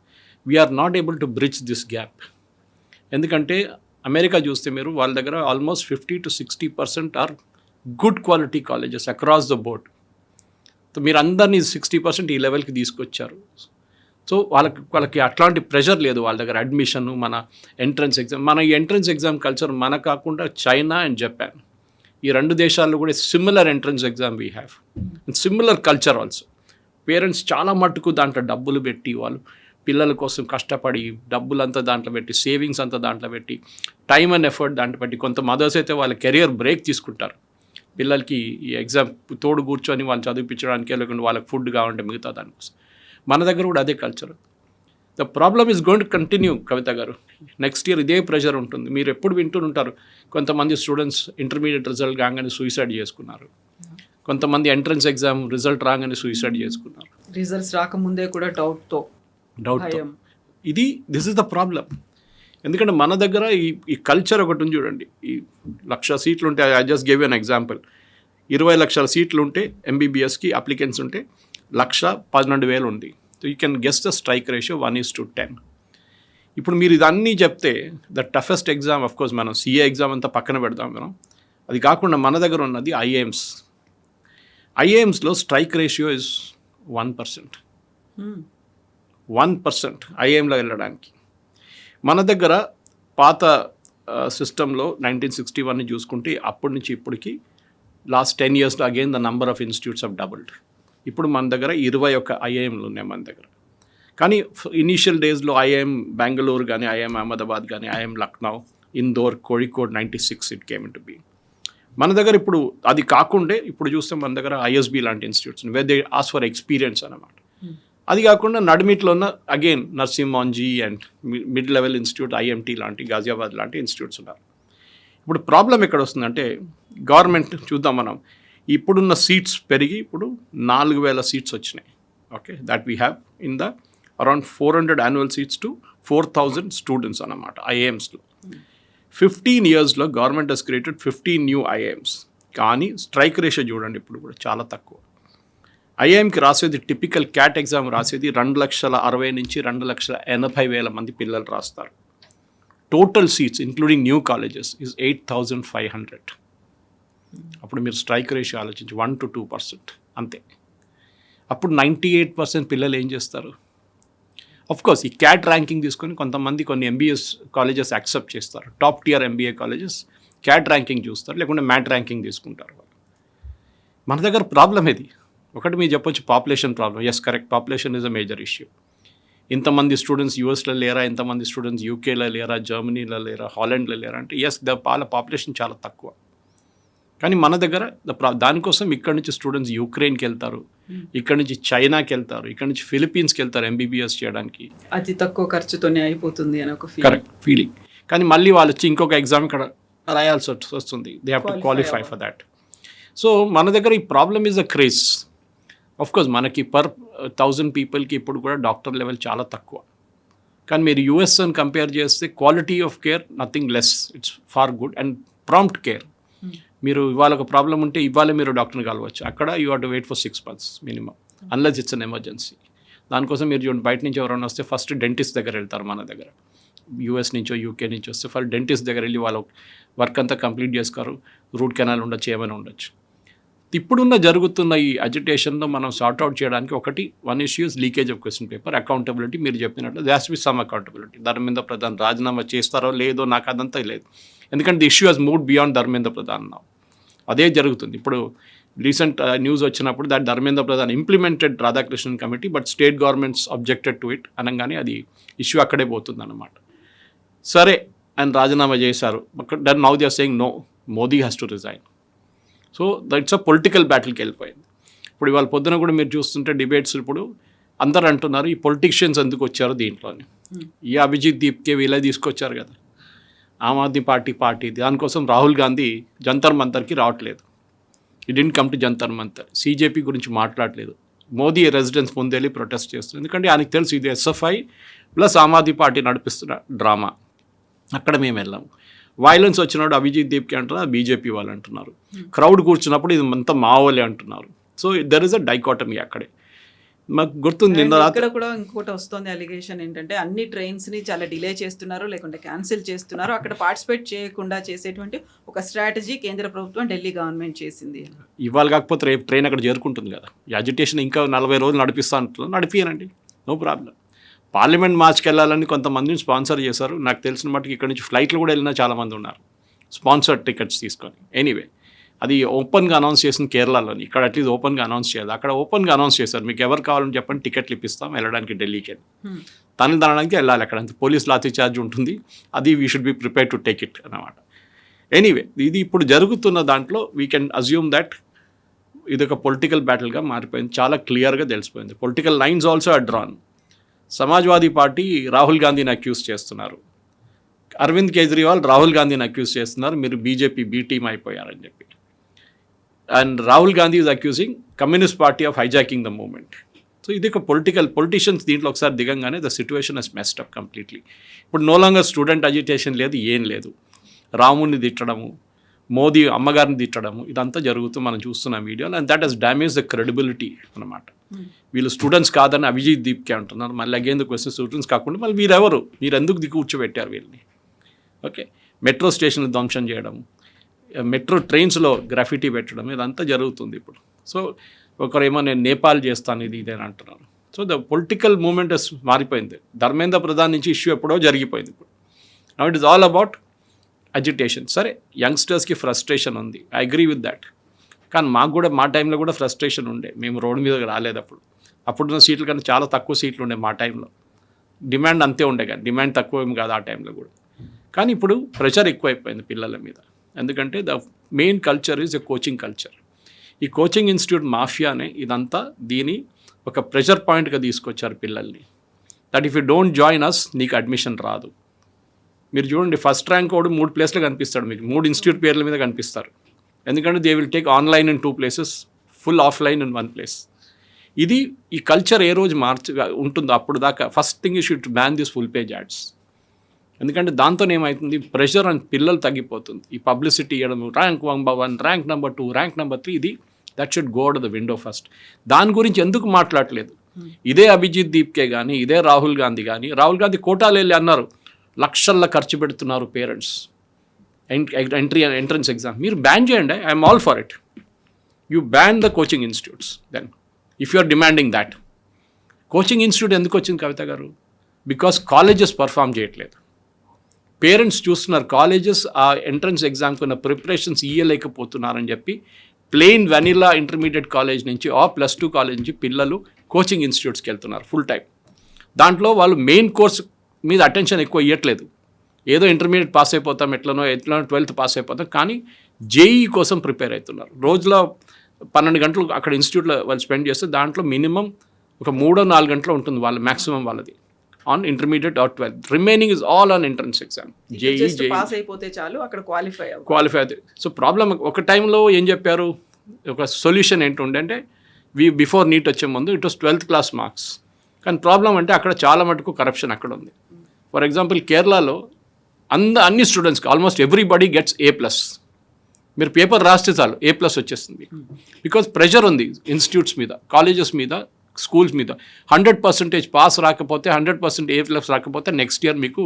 We're not able to bridge this gap. ఎందుకంటే అమెరికా చూస్తే మీరు వాళ్ళ దగ్గర almost 50 to 60% are good quality colleges across the board. So మీరు అందరినీ 60% ఈ లెవెల్కి తీసుకొచ్చారు. సో వాళ్ళకి అట్లాంటి ప్రెషర్ లేదు వాళ్ళ దగ్గర. అడ్మిషన్, మన ఎంట్రన్స్ ఎగ్జామ్, మన ఈ ఎంట్రన్స్ ఎగ్జామ్ కల్చర్ మన కాకుండా చైనా అండ్ జపాన్, ఈ 2 దేశాల్లో కూడా similar entrance exam we have and similar culture also. Parents చాలా మట్టుకు దాంట్లో డబ్బులు పెట్టి వాళ్ళు పిల్లల కోసం కష్టపడి డబ్బులంతా దాంట్లో పెట్టి, సేవింగ్స్ అంతా దాంట్లో పెట్టి, టైమ్ అండ్ ఎఫర్ట్ దాంట్లో పెట్టి, కొంత మదర్స్ అయితే వాళ్ళ కెరియర్ బ్రేక్ తీసుకుంటారు పిల్లలకి ఈ ఎగ్జామ్ తోడు కూర్చొని వాళ్ళు చదివించడానికి, లేకుంటే వాళ్ళకి ఫుడ్ కావాలంటే మిగతా దానికోసం. మన దగ్గర కూడా అదే culture. The problem is going to continue. Kavitha గారు, నెక్స్ట్ ఇయర్ ఇదే ప్రెషర్ ఉంటుంది. మీరు ఎప్పుడు వింటుంటారు, కొంతమంది స్టూడెంట్స్ ఇంటర్మీడియట్ రిజల్ట్ రాగానే సూసైడ్ చేసుకున్నారు, కొంతమంది ఎంట్రన్స్ ఎగ్జామ్ రిజల్ట్ రాగానే సూసైడ్ చేసుకున్నారు, రిజల్ట్స్ రాకముందే కూడా డౌట్తో. This is the problem. ఎందుకంటే మన దగ్గర ఈ కల్చర్ ఒకటి ఉంది చూడండి. ఈ 1,00,000 సీట్లు ఉంటే, I just give an example, 20 లక్షల సీట్లు ఉంటే ఎంబీబీఎస్కి అప్లికెంట్స్ ఉంటే 1,12,000 ఉంది. So you can guess the strike ratio 1:10. ఇప్పుడు మీరు ఇదన్నీ చెప్తే the toughest exam, of course మనం సిఏ ఎగ్జామ్ అంతా పక్కన పెడదాం మనం, అది కాకుండా మన దగ్గర ఉన్నది ఐఏఎమ్స్లో స్ట్రైక్ రేషియో ఇస్ 1%. 1% ఐఏఎంలో వెళ్ళడానికి. మన దగ్గర పాత సిస్టంలో 1961 చూసుకుంటే అప్పటి నుంచి ఇప్పటికి లాస్ట్ 10 yearsలో again the number of institutes of doubled. ఇప్పుడు మన దగ్గర 21 ఐఐఎంలు ఉన్నాయి మన దగ్గర. కానీ ఇనీషియల్ డేస్లో ఐఐఎం బెంగళూరు కానీ, ఐఐఎం అహ్మదాబాద్ కానీ, IIM Lucknow, Indore, Kozhikode 96 it came in to be. మన దగ్గర ఇప్పుడు అది కాకుండా ఇప్పుడు చూస్తే మన దగ్గర ఐఎస్బి లాంటి institutes where they ask for experience అన్నమాట. అది కాకుండా నడిమిట్లో ఉన్న again Narsee Monjee and mid level institute, IMT లాంటి, గాజియాబాద్ లాంటి ఇన్స్టిట్యూట్స్ ఉన్నారు. ఇప్పుడు ప్రాబ్లం ఎక్కడ వస్తుందంటే గవర్నమెంట్ చూద్దాం మనం, ఇప్పుడున్న సీట్స్ పెరిగి ఇప్పుడు 4,000 సీట్స్ వచ్చినాయి. Okay, that we have in the around 400 annual seats to 4,000 students అన్నమాట ఐఏఎమ్స్లో. 15 yearsలో government has created 15 new IIMs. కానీ స్ట్రైక్ రేషియో చూడండి ఇప్పుడు కూడా చాలా తక్కువ. ఐఏఎంకి రాసేది టిపికల్ క్యాట్ ఎగ్జామ్ రాసేది 2,60,000 నుంచి 2,80,000 మంది పిల్లలు రాస్తారు. Total seats including new colleges is 8,500. అప్పుడు మీరు స్ట్రైక్ రేషియో ఆలోచించి 1 to 2% అంతే. అప్పుడు 98% పిల్లలు ఏం చేస్తారు? కోర్స్ ఈ క్యాట్ ర్యాంకింగ్ తీసుకొని కొంతమంది కొన్ని ఎంబీఎస్ కాలేజెస్ యాక్సెప్ట్ చేస్తారు, top tier MBA colleges CAT ranking చూస్తారు, లేకుంటే మ్యాట్ ర్యాంకింగ్ తీసుకుంటారు. మన దగ్గర ప్రాబ్లం ఇది ఒకటి. మీరు చెప్పొచ్చు population problem. Yes, correct, population is a major issue. ఇంతమంది స్టూడెంట్స్ యూఎస్లో లేరా, ఇంతమంది స్టూడెంట్స్ యూకేలో లేరా, జర్మనీలో లేరా, హాలండ్లో లేరా అంటే ఎస్, పాపులేషన్ చాలా తక్కువ. కానీ మన దగ్గర దానికోసం ఇక్కడ నుంచి స్టూడెంట్స్ యుక్రెయిన్కి వెళ్తారు, ఇక్కడ నుంచి చైనాకి వెళ్తారు, ఇక్కడ నుంచి ఫిలిప్పీన్స్కి వెళ్తారు ఎంబీబీఎస్ చేయడానికి. అతి తక్కువ ఖర్చుతోనే అయిపోతుంది అని ఒక కరెక్ట్ ఫీలింగ్. కానీ మళ్ళీ వాళ్ళు వచ్చి ఇంకొక ఎగ్జామ్ ఇక్కడ రాయాల్సి వస్తుంది. They have to qualify for that. So మన దగ్గర ఈ problem is a craze. Of course మనకి పర్ 1000 పీపుల్కి ఇప్పుడు కూడా డాక్టర్ లెవెల్ చాలా తక్కువ. కానీ మీరు యూఎస్ అని కంపేర్ చేస్తే quality of care nothing less, it's far good and prompt care. మీరు ఇవాళ ఒక ప్రాబ్లం ఉంటే ఇవాళ మీరు డాక్టర్ని కలవచ్చు. అక్కడ you have to wait for 6 months minimum, unless it's an emergency. దానికోసం మీరు చూడండి, బయట నుంచి ఎవరైనా వస్తే ఫస్ట్ డెంటిస్ట్ దగ్గర వెళ్తారు. మన దగ్గర యూఎస్ నుంచో యూకే నుంచి వస్తే ఫస్ట్ డెంటిస్ట్ దగ్గర వెళ్ళి వాళ్ళ వర్క్ అంతా కంప్లీట్ చేసుకోరు. రూట్ కెనాల్ ఉండొచ్చు, ఏమైనా ఉండొచ్చు. ఇప్పుడున్న జరుగుతున్న ఈ అజిటేషన్లో మనం సార్ట్అవుట్ చేయడానికి one issue is leakage of question paper. Accountability మీరు చెప్పినట్లు they has to be some accountability. Dharmendra Pradhan రాజీనామా చేస్తారో లేదో నాకు అదంతా లేదు, ఎందుకంటే the issue has moved beyond Dharmendra Pradhan now. అదే జరుగుతుంది ఇప్పుడు. రీసెంట్ న్యూస్ వచ్చినప్పుడు that Dharmendra Pradhan implemented Radhakrishnan committee but state governments objected to it అనగానే అది ఇష్యూ అక్కడే పోతుంది అన్నమాట. సరే ఆయన రాజీనామా చేశారు, that now they are saying no, Modi has to resign. So that's a political బ్యాటిల్కి వెళ్ళిపోయింది. ఇప్పుడు ఇవాళ పొద్దున కూడా మీరు చూస్తుంటే డిబేట్స్ ఇప్పుడు అందరు అంటున్నారు ఈ పొలిటీషియన్స్ ఎందుకు వచ్చారు దీంట్లోని. ఈ అభిజిత్ దీప్కే వీళ్ళే తీసుకొచ్చారు కదా, ఆమ్ ఆద్మీ పార్టీ. దానికోసం రాహుల్ గాంధీ జంతర్ మంతర్కి రావట్లేదు. He didn't come to Jantar Mantar. CJP గురించి మాట్లాడలేదు. మోదీ రెసిడెన్స్ ముందెళ్ళి ప్రొటెస్ట్ చేస్తుంది, ఎందుకంటే ఆయనకు తెలుసు ఇది SFI plus Aam Aadmi party నడిపిస్తున్న డ్రామా. అక్కడ మేము వెళ్ళాము. వైలెన్స్ వచ్చినప్పుడు అభిజిత్ దీప్కి అంటున్నారు, బీజేపీ వాళ్ళు అంటున్నారు. క్రౌడ్ కూర్చున్నప్పుడు ఇది అంతా మావోలే అంటున్నారు. So there is a dichotomy అక్కడే. మాకు గుర్తుంది ఇక్కడ కూడా ఇంకోటి వస్తుంది అలిగేషన్ ఏంటంటే అన్ని ట్రైన్స్ని చాలా డిలే చేస్తున్నారు, లేకుంటే క్యాన్సిల్ చేస్తున్నారు. అక్కడ పార్టిసిపేట్ చేయకుండా చేసేటువంటి ఒక స్ట్రాటజీ కేంద్ర ప్రభుత్వం ఢిల్లీ గవర్నమెంట్ చేసింది. ఇవాళ కాకపోతే రేపు ట్రైన్ అక్కడ చేరుకుంటుంది కదా. ఈ అజిటేషన్ ఇంకా 40 రోజులు నడిపిస్తా అంటున్నారు, నడిపియనండి, నో ప్రాబ్లం. పార్లమెంట్ మార్చ్కి వెళ్ళాలని కొంతమందిని స్పాన్సర్ చేశారు. నాకు తెలిసిన మట్టుకు ఇక్కడ నుంచి ఫ్లైట్లు కూడా వెళ్ళినా చాలామంది ఉన్నారు స్పాన్సర్డ్ టికెట్స్ తీసుకొని. ఎనీవే అది ఓపెన్గా అనౌన్స్ చేసిన కేరళలోని, ఇక్కడ అట్లీస్ట్ ఓపెన్గా అనౌన్స్ చేయాలి. అక్కడ ఓపెన్గా అనౌన్స్ చేశారు, మీకు ఎవరు కావాలని చెప్పండి టికెట్లు ఇప్పిస్తాం వెళ్ళడానికి ఢిల్లీకి వెళ్ళి. తనడానికి వెళ్ళాలి. అక్కడ పోలీస్ లాఠీ చార్జ్ ఉంటుంది, అది we should be prepare to take it అన్నమాట. ఎనీవే ఇది ఇప్పుడు జరుగుతున్న దాంట్లో వీ కెన్ అజ్యూమ్ దట్ ఇది ఒక పొలిటికల్ బ్యాటిల్గా మారిపోయింది. చాలా క్లియర్గా తెలిసిపోయింది. Political lines also are drawn. Samajwadi party Rahul గాంధీని అక్యూజ్ చేస్తున్నారు, అరవింద్ కేజ్రీవాల్ రాహుల్ గాంధీని అక్యూజ్ చేస్తున్నారు, మీరు బీజేపీ బీ టీమ్ అయిపోయారని చెప్పి. And Rahul Gandhi is accusing communist party of hijacking the movement. సో ఇది ఒక పొలిటీషియన్స్ దీంట్లో ఒకసారి దిగంగానే the situation has messed up completely. ఇప్పుడు నో లాంగర్ స్టూడెంట్ అజిటేషన్ లేదు, ఏం లేదు. రాముని తిట్టడము, మోదీ అమ్మగారిని తిట్టడము, ఇదంతా జరుగుతూ మనం చూస్తున్నాం వీడియోలో. And that has damage the credibility అనమాట. వీళ్ళు స్టూడెంట్స్ కాదని అభిజిత్ దీప్కే అంటున్నారు. మళ్ళీ అగైన్ ద క్వశ్చన్ స్టూడెంట్స్ కాకుండా మళ్ళీ వీరెవరు, మీరు ఎందుకు కూర్చోబెట్టారు వీళ్ళని? ఓకే, మెట్రో స్టేషన్లు ధ్వంసం చేయడం, మెట్రో ట్రైన్స్లో గ్రాఫిటీ పెట్టడం, ఇదంతా జరుగుతుంది ఇప్పుడు. సో ఒకరేమో నేను నేపాల్ చేస్తాను ఇది ఇదేని అంటున్నారు. సో ద పొలిటికల్ మూమెంట్ మారిపోయింది. ధర్మేంద్ర ప్రధాన్ నుంచి ఇష్యూ ఎప్పుడో జరిగిపోయింది. ఇప్పుడు now it is all about agitation. సరే, యంగ్స్టర్స్కి ఫ్రస్ట్రేషన్ ఉంది, ఐ అగ్రీ విత్ దాట్. కానీ మాకు కూడా మా టైంలో కూడా ఫ్రస్ట్రేషన్ ఉండే. మేము రోడ్డు మీదకి రాలేదు అప్పుడున్న సీట్ల కన్నా చాలా తక్కువ సీట్లు ఉండే మా టైంలో. డిమాండ్ అంతే ఉండే, కానీ డిమాండ్ తక్కువ ఏమి కాదు ఆ టైంలో కూడా. కానీ ఇప్పుడు ప్రెషర్ ఎక్కువైపోయింది పిల్లల మీద. ఎందుకంటే the main culture is a coaching culture. ఈ కోచింగ్ ఇన్స్టిట్యూట్ మాఫియానే ఇదంతా దీని ఒక ప్రెషర్ పాయింట్గా తీసుకొచ్చారు పిల్లల్ని. That if you don't join us నీకు అడ్మిషన్ రాదు. మీరు చూడండి, ఫస్ట్ ర్యాంక్ వాడు 3 ప్లేస్లో కనిపిస్తాడు, మీకు 3 ఇన్స్టిట్యూట్ పేర్ల మీద కనిపిస్తారు. ఎందుకంటే they will take online in 2 places, full offline in 1 place. ఇది ఈ కల్చర్ ఏ రోజు ఉంటుందో అప్పుడు దాకా first thing you should ban this full page ads. ఎందుకంటే దాంతో ఏమవుతుంది, ప్రెషర్ అండ్ పిల్లలు తగ్గిపోతుంది. ఈ పబ్లిసిటీ ఇవ్వడం, rank 1, rank number 2, rank number 3, ఇది that should go out the window first. దాని గురించి ఎందుకు మాట్లాడలేదు? ఇదే అభిజిత్ దీప్కే కానీ, ఇదే రాహుల్ గాంధీ కోటాలు వెళ్ళి అన్నారు, లక్షల్లో ఖర్చు పెడుతున్నారు పేరెంట్స్ ఎంట్రన్స్ ఎగ్జామ్. మీరు బ్యాన్ చేయండి, I'm all for it. You ban the coaching institutes then if you are demanding that. Coaching institute ఎందుకు వచ్చింది కవిత గారు? బికాస్ కాలేజెస్ పర్ఫామ్ చేయట్లేదు. పేరెంట్స్ చూస్తున్నారు కాలేజెస్ ఆ ఎంట్రన్స్ ఎగ్జామ్కి ఉన్న ప్రిపరేషన్స్ ఇయ్యలేకపోతున్నారని చెప్పి ప్లెయిన్ వెనిలా ఇంటర్మీడియట్ కాలేజ్ నుంచి +2 కాలేజ్ నుంచి పిల్లలు కోచింగ్ ఇన్స్టిట్యూట్స్కి వెళ్తున్నారు ఫుల్ టైం. దాంట్లో వాళ్ళు మెయిన్ కోర్స్ మీద అటెన్షన్ ఎక్కువ ఇవ్వట్లేదు. ఏదో ఇంటర్మీడియట్ పాస్ అయిపోతాం, ఎట్లనో 12th పాస్ అయిపోతాం, కానీ జేఈ కోసం ప్రిపేర్ అవుతున్నారు. రోజులో 12 గంటలు అక్కడ ఇన్స్టిట్యూట్లో వాళ్ళు స్పెండ్ చేస్తే దాంట్లో మినిమం ఒక 3-4 గంటలు ఉంటుంది వాళ్ళ మ్యాక్సిమం వాళ్ళది on intermediate or 12th. Remaining is all on entrance exam. Just pass అయిపోతే చాలు, అక్కడ క్వాలిఫై అవుతుంది. సో ప్రాబ్లం ఒక టైంలో ఏం చెప్పారు, ఒక సొల్యూషన్ ఏంటుండే అంటే బిఫోర్ నీట్ వచ్చే ముందు it was 12th class marks. కానీ ప్రాబ్లం అంటే అక్కడ చాలా మటుకు కరప్షన్ అక్కడ ఉంది. ఫర్ ఎగ్జాంపుల్ కేరళలో అన్ని స్టూడెంట్స్కి ఆల్మోస్ట్ ఎవ్రీబడి గెట్స్ A+. మీరు పేపర్ రాస్తే చాలు A+ వచ్చేస్తుంది. బికాజ్ ప్రెషర్ ఉంది ఇన్స్టిట్యూట్స్ మీద, కాలేజెస్ మీద, స్కూల్స్ మీద. 100% పాస్ రాకపోతే, 100% A+ రాకపోతే నెక్స్ట్ ఇయర్ మీకు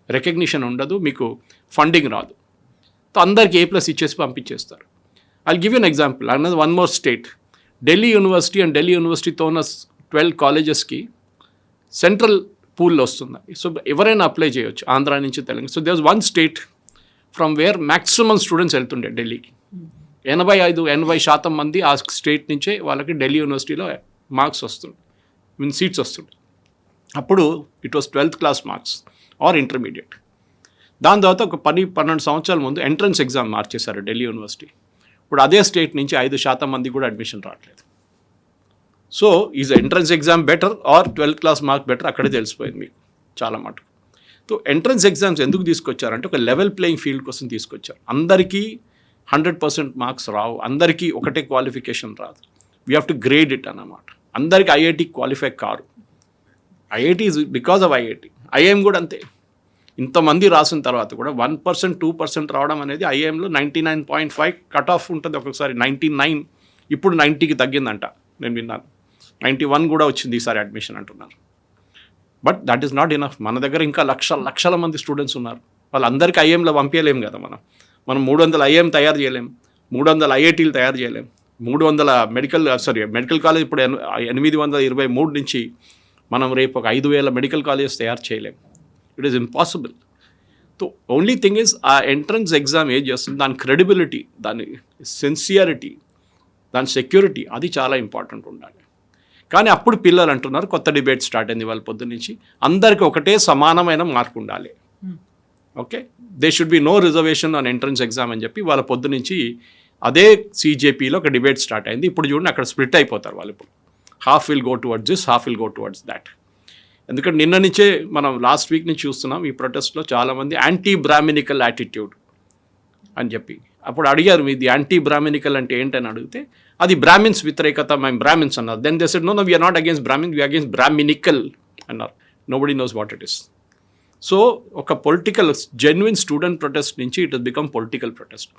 రికగ్నిషన్ ఉండదు, మీకు ఫండింగ్ రాదు. సో అందరికి A+ ఇచ్చేసి పంపించేస్తారు. I give you an example. అన్నది one more state, Delhi university and Delhi యూనివర్సిటీతో ఉన్న 12 కాలేజెస్కి సెంట్రల్ పూల్లో వస్తుంది. సో ఎవరైనా అప్లై చేయొచ్చు, ఆంధ్ర నుంచి Telangana. So there was one state from where maximum students వెళ్తుండే ఢిల్లీకి. 85% మంది ఆ స్టేట్ నుంచే వాళ్ళకి ఢిల్లీ యూనివర్సిటీలో మార్క్స్ వస్తుండే, సీట్స్ వస్తుండే. అప్పుడు it was 12th class marks are intermediate. దాని తర్వాత ఒక 10-12 సంవత్సరాల ముందు ఎంట్రన్స్ ఎగ్జామ్ మార్చేశారు ఢిల్లీ యూనివర్సిటీ. ఇప్పుడు అదే స్టేట్ నుంచి 5% మంది కూడా అడ్మిషన్ రావట్లేదు. So is entrance exam better or 12th class mark better, అక్కడే తెలిసిపోయింది మీకు చాలా మటుకు. సో ఎంట్రన్స్ ఎగ్జామ్స్ ఎందుకు తీసుకొచ్చారంటే ఒక లెవెల్ ప్లేయింగ్ ఫీల్డ్ కోసం తీసుకొచ్చారు. అందరికీ 100% మార్క్స్ రావు, అందరికీ ఒకటే క్వాలిఫికేషన్ రాదు. We have to grade it అన్నమాట. అందరికీ IIT qualify car. IIT is because of IIT. IIM కూడా అంతే. ఇంతమంది రాసిన తర్వాత కూడా 1%, 2% రావడం అనేది ఐఐఎంలో 99.5 కట్ ఆఫ్ ఉంటుంది. ఒక్కొక్కసారి 99, ఇప్పుడు 90కి తగ్గిందంట నేను విన్నాను. 91 కూడా వచ్చింది ఈసారి అడ్మిషన్ అంటున్నారు. But that is not enough. మన దగ్గర ఇంకా లక్షల మంది స్టూడెంట్స్ ఉన్నారు. వాళ్ళందరికీ ఐఐఎంలో పంపించలేము కదా మనం 300 ఐఐఎం తయారు చేయలేం, 300 ఐఐటీలు తయారు చేయలేం, 300 మెడికల్ కాలేజ్. ఇప్పుడు 823 నుంచి మనం రేపు ఒక 5000 మెడికల్ కాలేజెస్ తయారు చేయలేం. It is impossible. So only thing is ఆ ఎంట్రన్స్ ఎగ్జామ్ ఏం చేస్తుంది, దాని క్రెడిబిలిటీ, దాని సిన్సియారిటీ, దాని సెక్యూరిటీ, అది చాలా ఇంపార్టెంట్ ఉండాలి. కానీ అప్పుడు పిల్లలు అంటున్నారు, కొత్త డిబేట్ స్టార్ట్ అయింది వాళ్ళ పొద్దు నుంచి, అందరికీ ఒకటే సమానమైన మార్క్ ఉండాలి. Okay, they should be no reservation on entrance exam అని చెప్పి వాళ్ళ పొద్దు నుంచి అదే CJPలో ఒక డిబేట్ స్టార్ట్ అయింది. ఇప్పుడు చూడండి అక్కడ స్ప్లిట్ అయిపోతారు వాళ్ళు. ఇప్పుడు half will go towards this, half will go towards that. ఎందుకంటే నిన్న నుంచే మనం లాస్ట్ వీక్ నుంచి చూస్తున్నాం ఈ ప్రొటెస్ట్లో చాలామంది యాంటీ బ్రాహ్మినికల్ యాటిట్యూడ్ అని చెప్పి. అప్పుడు అడిగారు మీది యాంటీ బ్రాహ్మినికల్ అంటే ఏంటని అడిగితే అది బ్రాహ్మిన్స్ వ్యతిరేకత, మేము బ్రాహ్మిన్స్ అన్నారు. Then they said no we are not against Brahmins, we are against Brahminical అన్నారు. Nobody knows what it is. So ఒక పొలిటికల్ జెన్యున్ స్టూడెంట్ ప్రొటెస్ట్ నుంచి it has become political protest.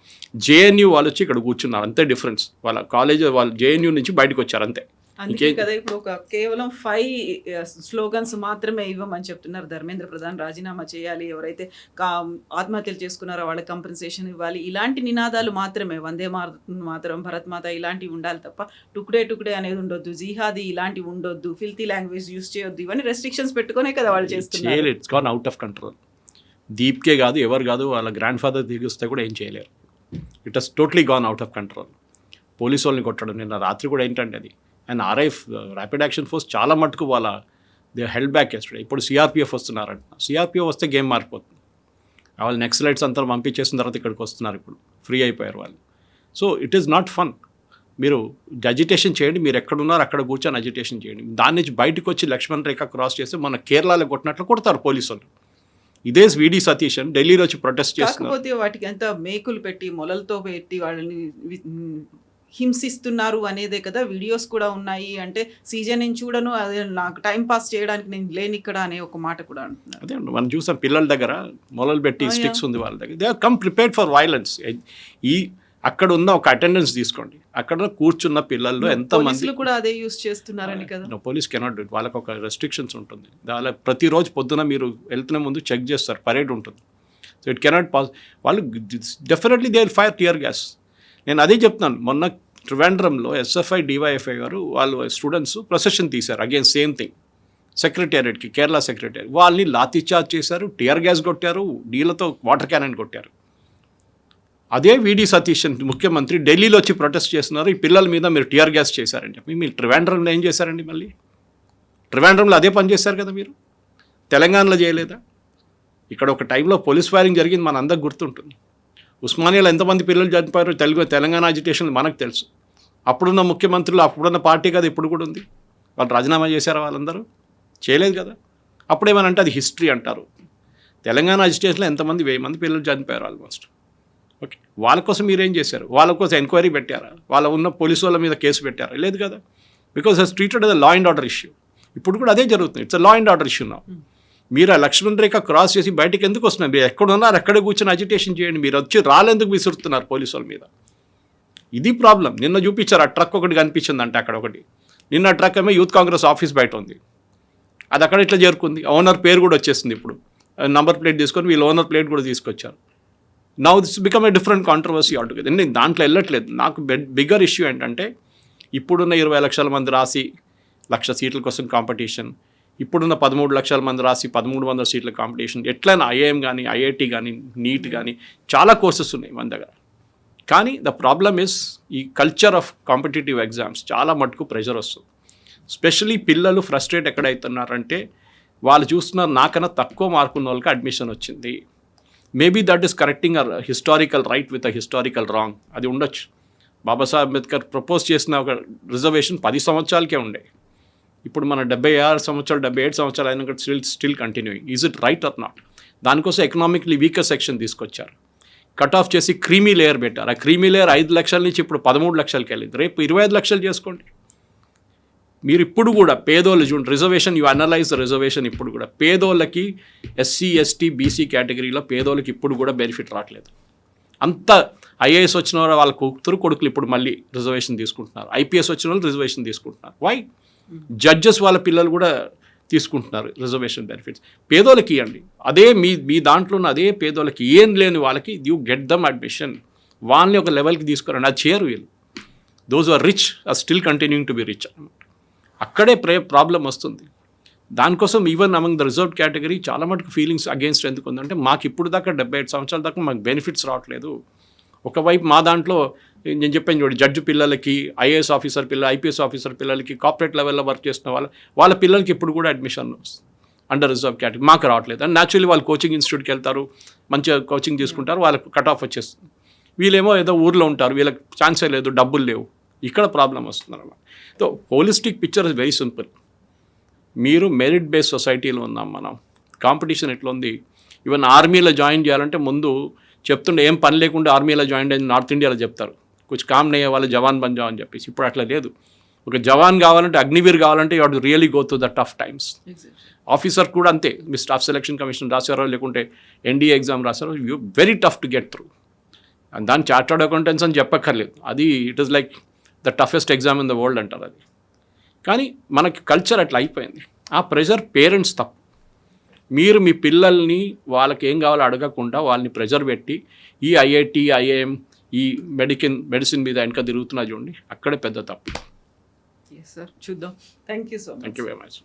JNU వాళ్ళు వచ్చి ఇక్కడ కూర్చున్నారు, అంతే డిఫరెన్స్. వాళ్ళ కాలేజ్ వాళ్ళు JNU నుంచి బయటకు వచ్చారు అంతే. అందుకే కదా ఇప్పుడు ఒక కేవలం 5 స్లోగన్స్ మాత్రమే ఇవ్వమని చెప్తున్నారు ధర్మేంద్ర ప్రధాన్. రాజీనామా చేయాలి, ఎవరైతే ఆత్మహత్యలు చేసుకున్నారో వాళ్ళకి కంపెన్సేషన్ ఇవ్వాలి, ఇలాంటి నినాదాలు మాత్రమే. వందే మాతరం, భరత్ మాత ఇలాంటివి ఉండాలి తప్ప టుకుడే అనేది ఉండొద్దు, జిహాదీ ఇలాంటివి ఉండొద్దు, ఫిల్తీ లాంగ్వేజ్ యూజ్ చేయొద్దు, ఇవన్నీ రెస్ట్రిక్షన్స్ పెట్టుకునే కదా వాళ్ళు చేస్తున్నారు. It's gone out of control. Deepke కాదు, ఎవరు కాదు, వాళ్ళ గ్రాండ్ ఫాదర్ తిరిగిస్తే కూడా ఏం చేయలేరు. It has totally gone out of control. Police వాళ్ళని కొట్టడం నిన్న రాత్రి కూడా ఏంటంటే అది. And RIF rapid action force చాలా మటుకు వాళ్ళ దే హెల్డ్ బ్యాక్ ఎస్టర్డే. ఇప్పుడు CRPF వస్తున్నారంట. CRPF వస్తే గేమ్ మారిపోతుంది. వాళ్ళు నెక్స్ట్ లైట్స్ అంతా పంపించేసిన తర్వాత ఇక్కడికి వస్తున్నారు, ఇప్పుడు ఫ్రీ అయిపోయారు వాళ్ళు. So it is not fun. మీరు అజిటేషన్ చేయండి, మీరు ఎక్కడున్నారో అక్కడ కూర్చొని అజిటేషన్ చేయండి. దాని నుంచి బయటకు వచ్చి లక్ష్మణ్ రేఖ క్రాస్ చేస్తే మన కేరళలో కొట్టినట్లు కొడతారు పోలీసులు. ఇదే VD సతీష్ అని ఢిల్లీలో వచ్చి ప్రొటెస్ట్ చేస్తున్నారు. కాకపోతే వాటికి ఎంత మేకులు పెట్టి మొలలతో పెట్టి వాళ్ళని హింసిస్తున్నారు అనేదే కదా. వీడియోస్ కూడా ఉన్నాయి. అంటే సీజన్ నేను చూడను, అదే నాకు టైం పాస్ చేయడానికి నేను లేని ఇక్కడ అనే ఒక మాట కూడా అంటున్నారు. అదే మనం చూసాం పిల్లల దగ్గర మొలలు పెట్టి స్టిక్స్ ఉంది వాళ్ళ దగ్గర. They are come prepared for violence. ఈ అక్కడ ఉన్న ఒక అటెండెన్స్ తీసుకోండి, అక్కడ కూర్చున్న పిల్లల్లో ఎంతమంది కూడా అదే యూస్ చేస్తున్నారని కదా. Police cannot do it. వాళ్ళకి ఒక రెస్ట్రిక్షన్స్ ఉంటుంది. వాళ్ళ ప్రతిరోజు పొద్దున మీరు వెళ్తున్న ముందు చెక్ చేస్తారు, పరేడ్ ఉంటుంది. So it cannot pass. వాళ్ళు definitely they will fire tear gas. నేను అదే చెప్తున్నాను. మొన్న ట్రివాండ్రంలో SFI DYFI గారు వాళ్ళు స్టూడెంట్స్ ప్రొసెషన్ తీశారు అగైన్ సేమ్ థింగ్ సెక్రటేరియట్కి, కేరళ సెక్రటేరియట్. వాళ్ళని లాఠీ చార్జ్ చేశారు, టియర్ గ్యాస్ కొట్టారు, నీళ్ళతో వాటర్ క్యానన్ కొట్టారు. అదే VD సతీష్ ముఖ్యమంత్రి ఢిల్లీలో వచ్చి ప్రొటెస్ట్ చేస్తున్నారు, ఈ పిల్లల మీద మీరు టియర్ గ్యాస్ చేశారని చెప్పి. మీరు ట్రివాండ్రంలో ఏం చేశారండి? మళ్ళీ ట్రివాండ్రంలో అదే పని చేశారు కదా మీరు. తెలంగాణలో చేయలేదా? ఇక్కడ ఒక టైంలో పోలీస్ ఫైరింగ్ జరిగింది, మన అందరికి గుర్తుంటుంది. ఉస్మానియాలో ఎంతమంది పిల్లలు చనిపోయారో తెలంగాణ అజిటేషన్ మనకు తెలుసు. అప్పుడున్న ముఖ్యమంత్రులు అప్పుడున్న పార్టీ కదా ఇప్పుడు కూడా ఉంది. వాళ్ళు రాజీనామా చేశారా? వాళ్ళందరూ చేయలేదు కదా. అప్పుడేమనంటే అది హిస్టరీ అంటారు. తెలంగాణ అజిటేషన్లో ఎంతమంది 1000 మంది పిల్లలు చనిపోయారు ఆల్మోస్ట్. ఓకే, వాళ్ళ కోసం మీరేం చేశారు? వాళ్ళ కోసం ఎంక్వైరీ పెట్టారా? వాళ్ళ ఉన్న పోలీసు వాళ్ళ మీద కేసు పెట్టారా? లేదు కదా. Because he's treated as a law and order issue. ఇప్పుడు కూడా అదే జరుగుతుంది. It's law and order issue నా. మీరు ఆ లక్ష్మణ్ రేఖ క్రాస్ చేసి బయటకు ఎందుకు వస్తున్నారు? మీరు ఎక్కడున్నారు అక్కడే కూర్చొని అజిటేషన్ చేయండి. మీరు వచ్చి రాళ్ళెందుకు విసురుతున్నారు పోలీసు వాళ్ళ మీద? ఇది ప్రాబ్లం. నిన్న చూపించారు ఆ ట్రక్ ఒకటి కనిపించింది అంటే అక్కడ ఒకటి. నిన్న ట్రక్ ఏమో యూత్ కాంగ్రెస్ ఆఫీస్ బయట ఉంది. అది అక్కడ ఇట్లా చేరుకుంది. ఓనర్ పేరు కూడా వచ్చేసింది. ఇప్పుడు నంబర్ ప్లేట్ తీసుకొని వీళ్ళు ఓనర్ ప్లేట్ కూడా తీసుకొచ్చారు. Now this become a different controversy altogether. నేను దాంట్లో వెళ్ళట్లేదు. నాకు బిగ్గర్ ఇష్యూ ఏంటంటే ఇప్పుడున్న 20 లక్షల మంది రాసి 1,00,000 సీట్ల కోసం కాంపిటీషన్, ఇప్పుడున్న 13 లక్షల మంది రాసి 1,300 సీట్ల కాంపిటీషన్. ఎట్లయినా ఐఐఎం కానీ ఐఐటి కానీ నీట్ కానీ చాలా కోర్సెస్ ఉన్నాయి మన దగ్గర. కానీ ద ప్రాబ్లమ్ ఇస్ ఈ కల్చర్ ఆఫ్ కాంపిటేటివ్ ఎగ్జామ్స్ చాలా మటుకు ప్రెషర్ వస్తుంది. స్పెషలీ పిల్లలు ఫ్రస్ట్రేట్ ఎక్కడవుతున్నారంటే వాళ్ళు చూస్తున్నారు నాకన్నా తక్కువ మార్కున్న వాళ్ళకి అడ్మిషన్ వచ్చింది. Maybe that is correcting a historical right with a historical wrong. అది ఉండొచ్చు. బాబాసాహెబ్ అంబేద్కర్ ప్రపోజ్ చేసిన ఒక రిజర్వేషన్ 10 సంవత్సరాలకే ఉండే. ఇప్పుడు మన 76 సంవత్సరాలు 77 సంవత్సరాలు అయినా still continuing. Is it right are not? దానికోసం ఎకనామిక్లీ వీకర్ సెక్షన్ తీసుకొచ్చారు. కట్ ఆఫ్ చేసి క్రీమీ లేయర్ పెట్టారు. ఆ క్రీమీ లేయర్ 5 లక్షల నుంచి ఇప్పుడు 13 లక్షలకి వెళ్ళింది. రేపు 25 లక్షలు చేసుకోండి. మీరు ఇప్పుడు కూడా పేదోళ్ళు చూడండి, రిజర్వేషన్ యూ అనలైజ్ రిజర్వేషన్. ఇప్పుడు కూడా పేదోళ్ళకి ఎస్సీ ఎస్టీ బీసీ కేటగిరీలో పేదోళ్ళకి ఇప్పుడు కూడా బెనిఫిట్ రావట్లేదు. అంత ఐఏఎస్ వచ్చిన వాళ్ళ కూతురు కొడుకులు ఇప్పుడు మళ్ళీ రిజర్వేషన్ తీసుకుంటున్నారు. ఐపీఎస్ వచ్చిన వాళ్ళు రిజర్వేషన్ తీసుకుంటున్నారు. వై? జడ్జెస్ వాళ్ళ పిల్లలు కూడా తీసుకుంటున్నారు రిజర్వేషన్ బెనిఫిట్స్. పేదోళ్ళకి ఇవ్వండి. అదే మీ దాంట్లో ఉన్న అదే పేదోళ్ళకి ఏం లేని వాళ్ళకి యూ గెట్ దమ్ అడ్మిషన్. వాళ్ళని ఒక లెవెల్కి తీసుకురండి. అది చేయరు వీళ్ళు. Those are rich are still continuing to be rich. అక్కడే ప్రాబ్లం వస్తుంది. దానికోసం even among the reserve category చాలా మటుకు ఫీలింగ్స్ అగేన్స్ట్ ఎందుకు ఉందంటే మాకు ఇప్పుడు దాకా 75 సంవత్సరాల దాకా మాకు బెనిఫిట్స్ రావట్లేదు. ఒకవైపు మా దాంట్లో నేను చెప్పాను చూడండి, జడ్జి పిల్లలకి, ఐఏఎస్ ఆఫీసర్ పిల్లలు, ఐపీఎస్ ఆఫీసర్ పిల్లలకి, కార్పొరేట్ లెవెల్లో వర్క్ చేస్తున్న వాళ్ళ పిల్లలకి ఇప్పుడు కూడా అడ్మిషన్ అండర్ రిజర్వ్ కేటగిరీ మాకు రావట్లేదు. అండ్ న్యాచురల్లీ వాళ్ళు కోచింగ్ ఇన్స్టిట్యూట్కి వెళ్తారు, మంచిగా కోచింగ్ తీసుకుంటారు, వాళ్ళకి కట్ ఆఫ్ వచ్చేస్తుంది. వీళ్ళేమో ఏదో ఊర్లో ఉంటారు, వీళ్ళకి ఛాన్సే లేదు, డబ్బులు లేవు. ఇక్కడ ప్రాబ్లం వస్తుంది అన్నమాట. So holistic picture is very simple. మీరు మెరిట్ బేస్ సొసైటీలో ఉన్నాం మనం. కాంపిటీషన్ ఎట్లా ఉంది? ఈవెన్ ఆర్మీలో జాయిన్ చేయాలంటే ముందు చెప్తుండే ఏం పని లేకుండా ఆర్మీలో జాయిన్ అయ్యి నార్త్ ఇండియాలో చెప్తారు కొంచెం కామ్ నయ్యే వాళ్ళు జవాన్ బన్ జావ్ అని చెప్పేసి. ఇప్పుడు అట్లా లేదు. ఒక జవాన్ కావాలంటే, అగ్నివీర్ కావాలంటే you have to really go through the tough times. Officer కూడా అంతే. మీ స్టాఫ్ సెలక్షన్ కమిషన్ రాశారో లేకుంటే ఎన్డీఏ ఎగ్జామ్ రాశారో, you very tough to get through. And దాని చార్టర్డ్ అకౌంటెంట్స్ అని చెప్పక్కర్లేదు. అది it is like the toughest exam in the world అంటారు అది. కానీ మనకి కల్చర్ అట్లా అయిపోయింది. ఆ ప్రెషర్ పేరెంట్స్ తప్పు. మీరు మీ పిల్లల్ని వాళ్ళకి ఏం కావాలో అడగకుండా వాళ్ళని ప్రెషర్ పెట్టి ఈ ఐఐటి ఐఐఎం ఈ మెడిసిన్ మీద వెనక తిరుగుతున్నా చూడండి, అక్కడే పెద్ద తప్పు. సార్ చూద్దాం. Thank you so much. Thank you very much.